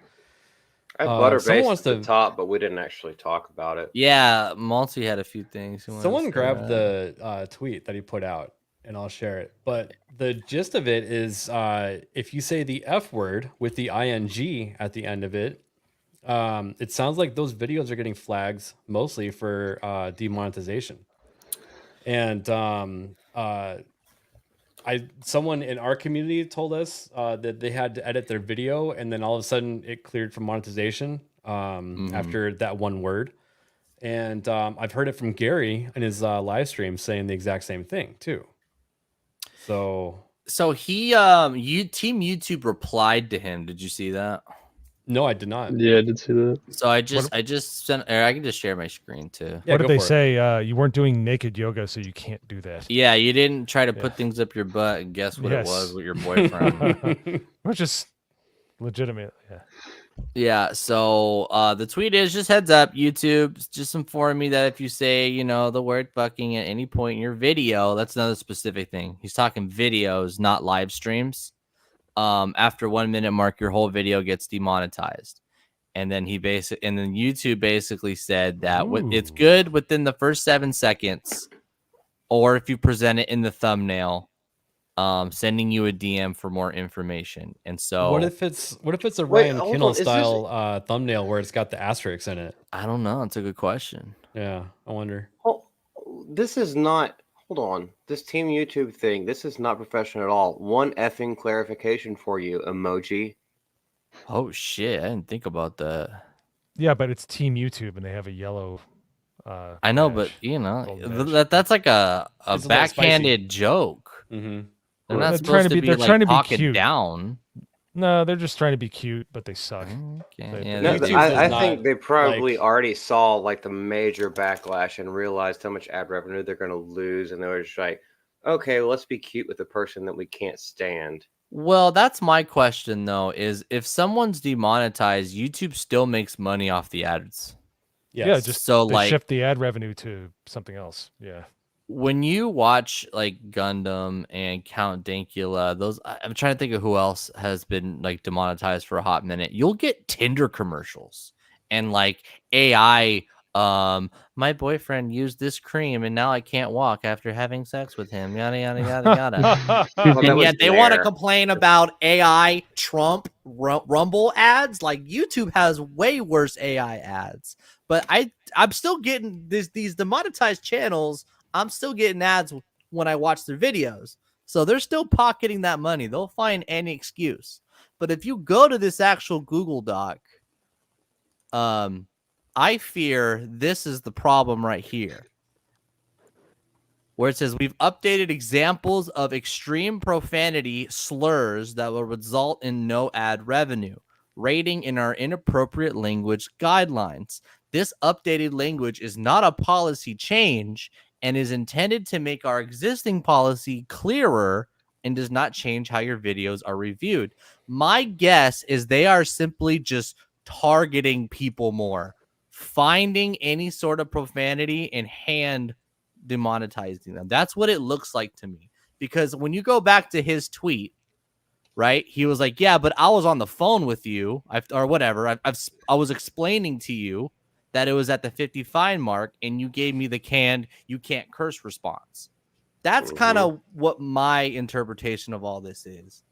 I had someone Butterbase wants at the to- top, but we didn't actually talk about it. Yeah, Malty had a few things. someone grabbed the tweet that he put out, and I'll share it. But the gist of it is, if you say the F word with the ing at the end of it, it sounds like those videos are getting flags mostly for demonetization. And someone in our community told us that they had to edit their video, and then all of a sudden it cleared from monetization after that one word. And I've heard it from Gary in his live stream saying the exact same thing too. So he Team YouTube replied to him. Did you see that? no, I did not. Yeah, I did see that. So I just sent. Or I can just share my screen too. Yeah, What go did they for it. say? You weren't doing naked yoga, so you can't do that. Yeah, you didn't try to Yeah. put things up your butt and guess what it Yes. was with your boyfriend. Which is legitimate. Yeah. Yeah, so the tweet is just heads up, YouTube, just inform me that if you say, the word fucking at any point in your video, that's another specific thing. He's talking videos, not live streams. After 1 minute mark, your whole video gets demonetized. And then YouTube basically said that it's Ooh. good within the first 7 seconds, or if you present it in the thumbnail, sending you a DM for more information. And so What if it's a Wait, Ryan hold Kinnell on, is this- style thumbnail where it's got the asterisks in it? I don't know. It's a good question. Yeah, I wonder. Oh, this is not. Hold on. This Team YouTube thing. This is not professional at all. One effing clarification for you, emoji. Oh shit! I didn't think about that. Yeah, but it's Team YouTube, and they have a yellow. I know, badge. but Golden badge. that's like a It's a little backhanded joke. Mm-hmm. They're Well, not they're supposed trying to to be- be they're like trying to be talking cute. down. No, they're just trying to be cute, but they suck. Okay, They- yeah, No, YouTube they- does I not, think they probably like- already saw like the major backlash and realized how much ad revenue they're going to lose, and they were just like, "Okay, well, let's be cute with the person that we can't stand." Well, that's my question though. Is if someone's demonetized, YouTube still makes money off the ads. Yes. Yeah, just So, they like- shift the ad revenue to something else. Yeah. When you watch like Gundam and Count Dankula, I'm trying to think of who else has been like demonetized for a hot minute. You'll get Tinder commercials and like AI. My boyfriend used this cream and now I can't walk after having sex with him. Yada yada yada yada. Well, that And was yet they want to Blair. complain about AI Trump Rumble ads. Like YouTube has way worse AI ads, but I'm still getting these demonetized channels. I'm still getting ads when I watch their videos, so they're still pocketing that money. They'll find any excuse. But if you go to this actual Google Doc, I fear this is the problem right here, where it says we've updated examples of extreme profanity slurs that will result in no ad revenue, rating in our inappropriate language guidelines. This updated language is not a policy change and is intended to make our existing policy clearer and does not change how your videos are reviewed. My guess is they are simply just targeting people more, finding any sort of profanity and hand demonetizing them. That's what it looks like to me. Because when you go back to his tweet, right, he was like, yeah, but I was on the phone with you, or whatever. I was explaining to you that it was at the 50 fine mark, and you gave me the canned "you can't curse" response. That's kind of what my interpretation of all this is.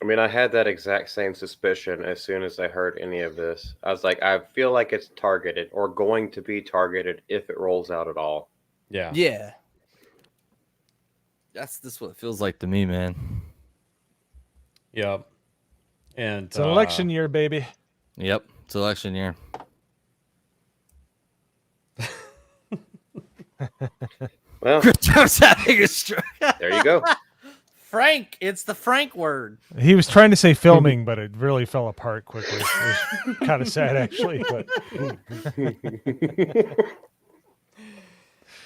I mean, I had that exact same suspicion as soon as I heard any of this. I was like, I feel like it's targeted or going to be targeted if it rolls out at all. Yeah. Yeah. That's what it feels like to me, man. Yep. And It's an election year, baby. Yep, it's election year. Well, Crypto's having a stroke. there you go. Frank, it's the Frank word. He was trying to say filming, but it really fell apart quickly. It was kind of sad, actually. But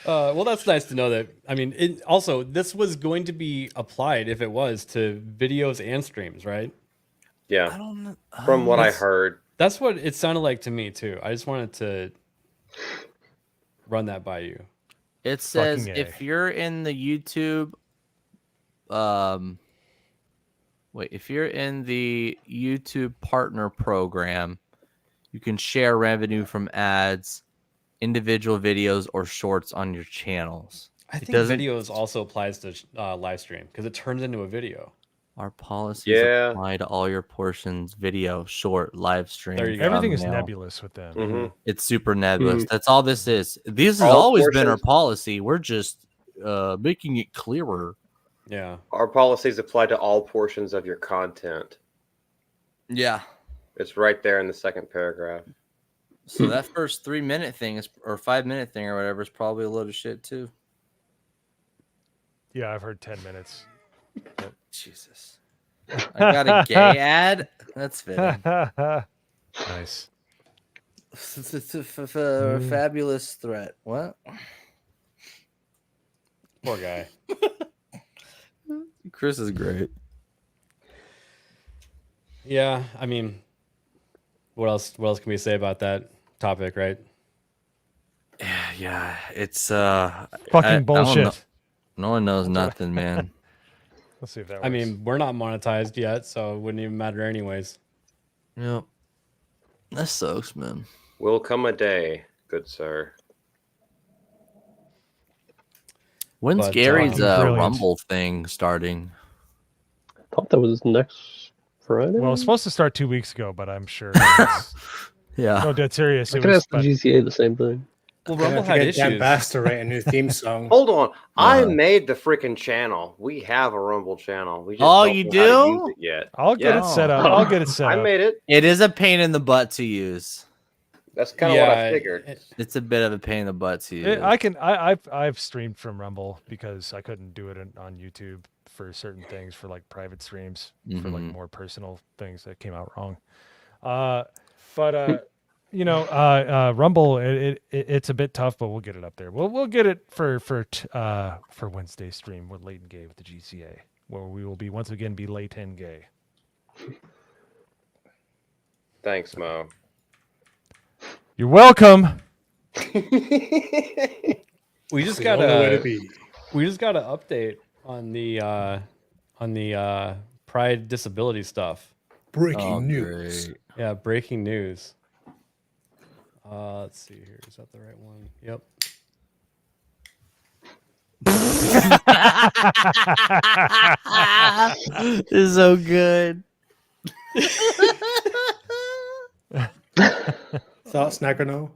well, that's nice to know that. I mean, also, this was going to be applied if it was to videos and streams, right? Yeah. I don't know. From what I heard. That's what it sounded like to me, too. I just wanted to run that by you. It says Fucking A. if you're in the YouTube, if you're in the YouTube partner program, you can share revenue from ads, individual videos, or shorts on your channels. I think videos also applies to live stream because it turns into a video. Our policies apply to all your portions: video, short, live stream. There you go. everything is thumbnail. nebulous with them. Mm-hmm. It's super nebulous. That's all this is. This has All always been our portions- policy. We're just making it clearer. Yeah. Our policies apply to all portions of your content. Yeah. It's right there in the second paragraph. So that first 3-minute thing is, or 5-minute thing or whatever, is probably a load of shit too. Yeah, I've heard 10 minutes. Jesus. I got a gay ad. That's fitting. Nice. Fabulous threat. What? Poor guy. Chris is great. Yeah. I mean, what else can we say about that topic, right? Yeah, it's Fucking bullshit. No one knows nothing, man. Let's see if that works. I mean, we're not monetized yet, so it wouldn't even matter anyways. Yep. That sucks, man. Will come a day, good sir. When's But, Gary's brilliant. Rumble thing starting? I thought that was next Friday. well, it's supposed to start 2 weeks ago, but I'm sure. It's, Yeah. no, dead serious. I It could was, ask the but GCA the same thing. Well, Gonna Rumble have to had get Dan issues. Bass to write a new theme song. Hold on. I Uh-huh. made the freaking channel. We have a Rumble channel. We just Oh, don't you know how to do? use it yet. I'll get Yeah. it set up. I'll get it set I up. made it. It is a pain in the butt to use. That's kind of what I figured. It's a bit of a pain in the butt to use. I've streamed from Rumble because I couldn't do it on YouTube for certain things, for like private streams, for like Mhm. more personal things that came out wrong. But Rumble it's a bit tough, but we'll get it up there. We'll get it for Wednesday stream with Late and Gay with the GCA, where we will once again be late and gay. Thanks, Mo. You're welcome. We just The got only way to a be. update on the Pride disability stuff. Breaking news. Great. Yeah, breaking news. Let's see here. Is that the right one? Yep. This is so good. Thoughts, Nagano?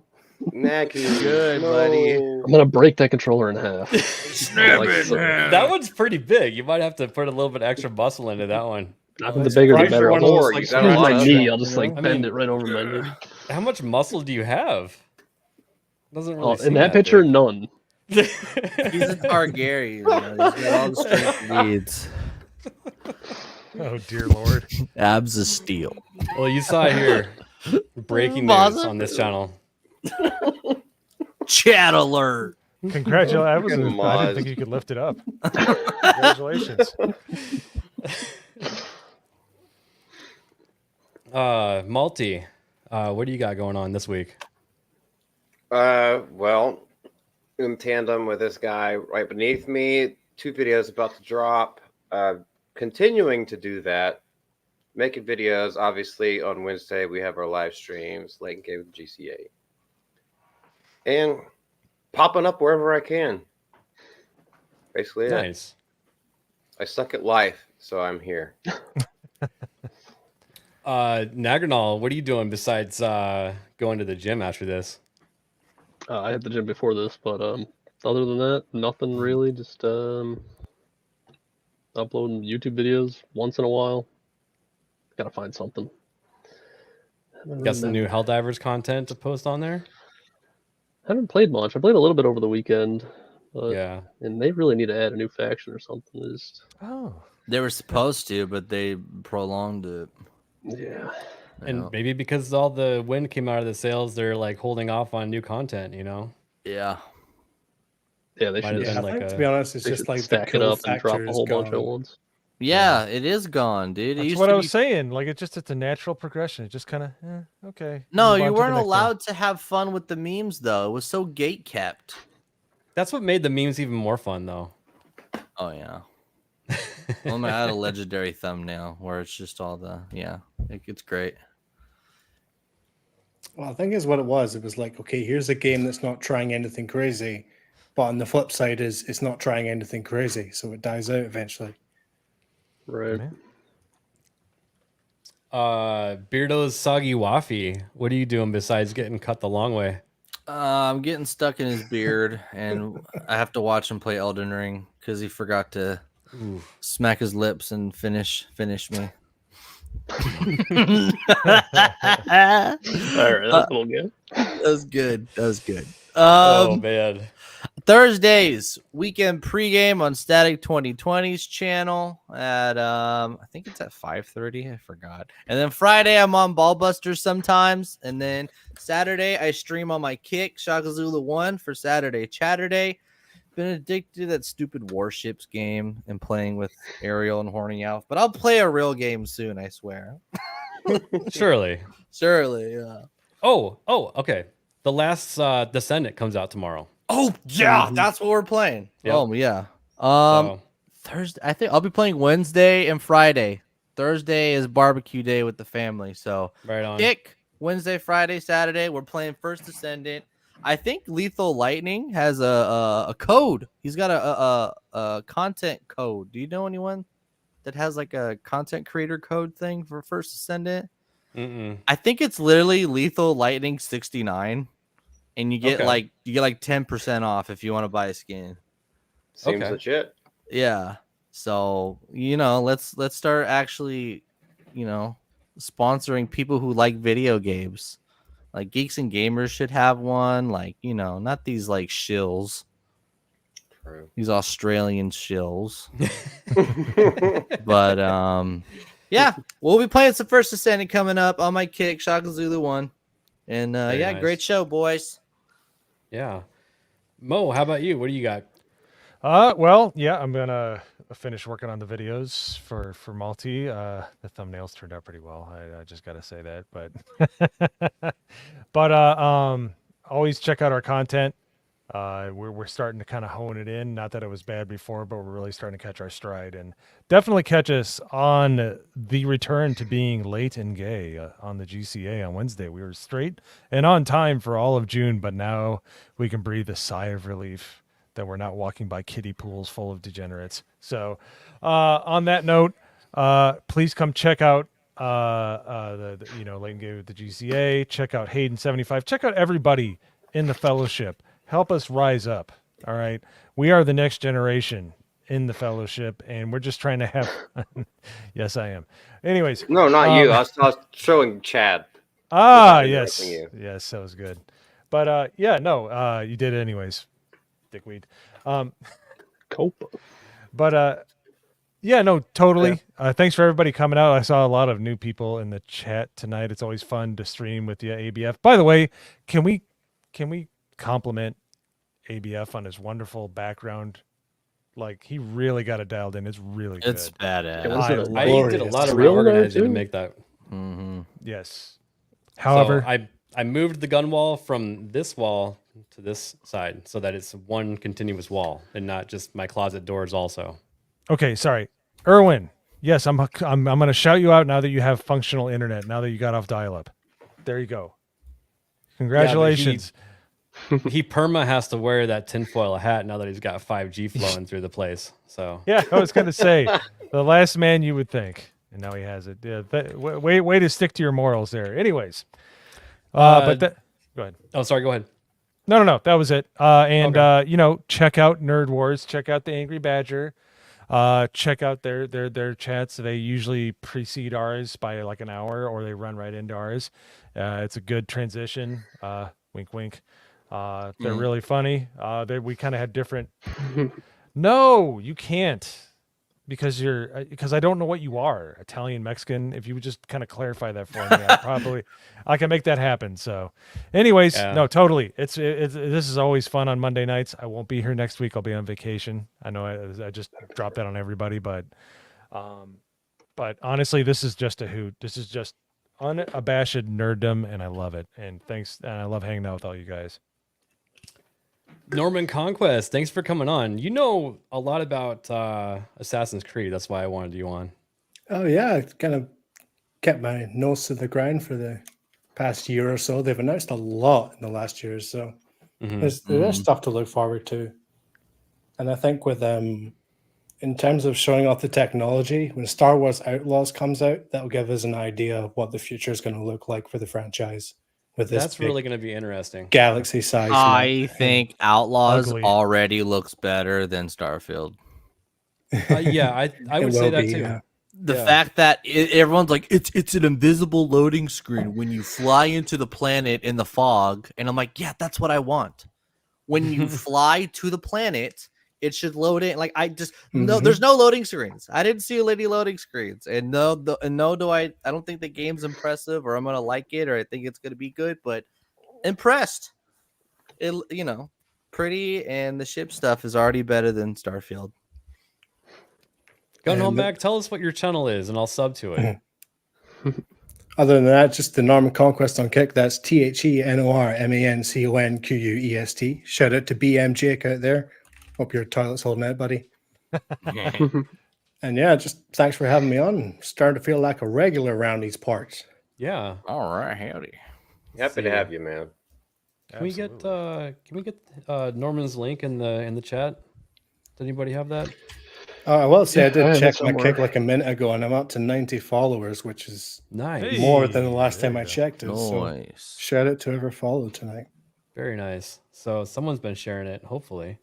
Nacky. Good, buddy. I'm gonna break that controller in half. That one's pretty big. You might have to put a little bit extra muscle into that one. The bigger the Right better. for I'll one of those, just like, screw got a lot my of knee. stuff, I'll just you like know? I bend mean- it right over my knee. How much muscle do you have? Doesn't really Oh, seem in that picture, big. none. He's a Targaryen. Man. He's got all the strength he needs. Oh dear Lord. Abs of steel. Well, you saw here breaking news Awesome. on this channel. Chat alert. Congratulations. I didn't Mozzed. think you could lift it up. Congratulations. Malty, what do you got going on this week? Well, in tandem with this guy right beneath me, 2 videos about to drop. Continuing to do that, making videos. Obviously, on Wednesday we have our live streams, Late and Gay with GCA, and popping up wherever I can. Basically, it. Nice. I suck at life, so I'm here. Nagranal, what are you doing besides going to the gym after this? I hit the gym before this, but other than that, nothing really. Just uploading YouTube videos once in a while. Gotta find something. Got some new Helldivers content to post on there? I haven't played much. I played a little bit over the weekend. But, Yeah. And they really need to add a new faction or something. Just... Oh. They were supposed to, but they prolonged it. Yeah. And maybe because all the wind came out of the sails, they're like holding off on new content, you know? Yeah. Yeah, they Might should. have been I like think, a- to be honest, it's They just should like the stack it cool up and drop factor a is whole bunch at gone. once. Yeah, it is gone, dude. It That's used what to I be... was saying. Like, it's a natural progression. It just kind of, okay. No, move on you to the weren't next one. allowed to have fun with the memes, though. It was so gate kept. That's what made the memes even more fun, though. Oh, yeah. I'm gonna add a legendary thumbnail where it's just all the, it's great. Well, I think is what it was. It was like, okay, here's a game that's not trying anything crazy, but on the flip side is it's not trying anything crazy, so it dies out eventually. Right. Beardo's Soggy Waffy, what are you doing besides getting cut the long way? I'm getting stuck in his beard, and I have to watch him play Elden Ring because he forgot to smack his lips and finish me. All right, that's a little good. That was good. That was good. Oh man. Thursdays, weekend pregame on Static 2020's channel at I think it's at 5:30. I forgot. And then Friday I'm on Ballbusters sometimes. And then Saturday I stream on my Kick, Shaka Zulu 1 for Saturday Chatterday. Been addicted to that stupid Warships game and playing with Ariel and Horny Alf. But I'll play a real game soon, I swear. Surely. Surely, yeah. Oh, okay. The Last Descendant comes out tomorrow. Oh yeah, that's what we're playing. Yep. Oh yeah. So, Thursday. I think I'll be playing Wednesday and Friday. Thursday is barbecue day with the family. So right on. Kick Wednesday, Friday, Saturday. We're playing First Descendant. I think Lethal Lightning has a code. He's got a content code. Do you know anyone that has like a content creator code thing for First Descendant? I think it's literally Lethal Lightning 69, and you get like 10% off if you want to buy a skin. Seems legit. Yeah. So let's start actually, sponsoring people who like video games. Like Geeks and Gamers should have one. Like not these like shills. True. These Australian shills. But yeah, we'll be playing some First Descendant coming up on my Kick, Shaka Zulu 1. And nice. Great show, boys. Yeah. Mo, how about you? What do you got? Well, yeah, I'm gonna finish working on the videos for Malty. The thumbnails turned out pretty well. I just gotta say that, but always check out our content. We're starting to kind of hone it in. Not that it was bad before, but we're really starting to catch our stride, and definitely catch us on the return to being late and gay on the GCA on Wednesday. We were straight and on time for all of June, but now we can breathe a sigh of relief that we're not walking by kiddie pools full of degenerates. So on that note, please come check out the Late and Gay with the GCA. Check out Hayden 75. Check out everybody in the fellowship. Help us rise up. All right. We are the next generation in the fellowship, and we're just trying to have yes, I am. Anyways. No, not you. I was showing Chad. Yes. Yes, that was good. But you did it anyways. Dickweed. Copa. But totally. Yeah. Thanks for everybody coming out. I saw a lot of new people in the chat tonight. It's always fun to stream with you, ABF. By the way, can we compliment ABF on his wonderful background? Like, he really got it dialed in. It's really good. It's badass. I did a lot of reorganizing to make that. Mm-hmm. Yes. However, so I moved the gun wall from this wall to this side so that it's one continuous wall and not just my closet doors also. Okay, sorry. Erwin, yes, I'm going to shout you out now that you have functional internet, now that you got off dial-up. There you go. Congratulations. he perma has to wear that tinfoil hat now that he's got 5G flowing through the place. So Yeah, I was gonna say the last man you would think, and now he has it. Yeah, way to stick to your morals there. Anyways, but that. Go ahead. Oh, sorry. Go ahead. No, that was it. And Okay. you know, check out Nerd Wars. Check out the Angry Badger. Check out their chats. They usually precede ours by like an hour, or they run right into ours. It's a good transition. Wink, wink. They're really funny. We kind of had different. No, you can't, because because I don't know what you are. Italian, Mexican. If you would just kind of clarify that for me, I can make that happen. So, anyways, no, totally. This is always fun on Monday nights. I won't be here next week. I'll be on vacation. I know I just dropped that on everybody, but honestly, this is just a hoot. This is just unabashed nerddom, and I love it. And thanks, and I love hanging out with all you guys. Norman Conquest, thanks for coming on. You know a lot about Assassin's Creed. That's why I wanted you on. Oh yeah, I kind of kept my nose to the ground for the past year or so. They've announced a lot in the last year, so there's stuff to look forward to. And I think with in terms of showing off the technology, when Star Wars Outlaws comes out, that'll give us an idea of what the future is going to look like for the franchise. With this, that's really going to be interesting. Galaxy size. I think Outlaws Ugly. already looks better than Starfield. Yeah, I would say that too. Yeah. The fact that everyone's like, it's an invisible loading screen when you fly into the planet in the fog, and I'm like, yeah, that's what I want. When you fly to the planet, it should load in. Like no, there's no loading screens. I didn't see any loading screens, and I don't think the game's impressive, or I'm gonna like it, or I think it's gonna be good, but impressed. It pretty, and the ship stuff is already better than Starfield. Gun Home Back, tell us what your channel is, and I'll sub to it. Other than that, just the Norman Conquest on Kick. That's TheNormanConquest. Shout out to BM Jake out there. Hope your toilet's holding out, buddy. And yeah, just thanks for having me on. Starting to feel like a regular around these parts. Yeah. All right, howdy. Happy to have you, man. Can we get Norman's link in the chat? Does anybody have that? I will say I did have it check my somewhere. Kick like a minute ago, and I'm up to 90 followers, which is Nice. more than the last There time you I go. checked it. So Nice. shout out to whoever followed tonight. Very nice. So someone's been sharing it, hopefully.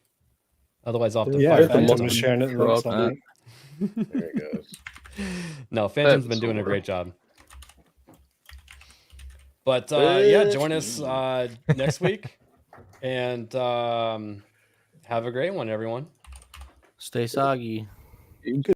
Otherwise, I'll have to Yeah, fire Phantom them. was sharing it. Throw Looks up like. There it goes. No, Phantom's been doing a great job. But yeah, join us next week, and have a great one, everyone. Stay soggy.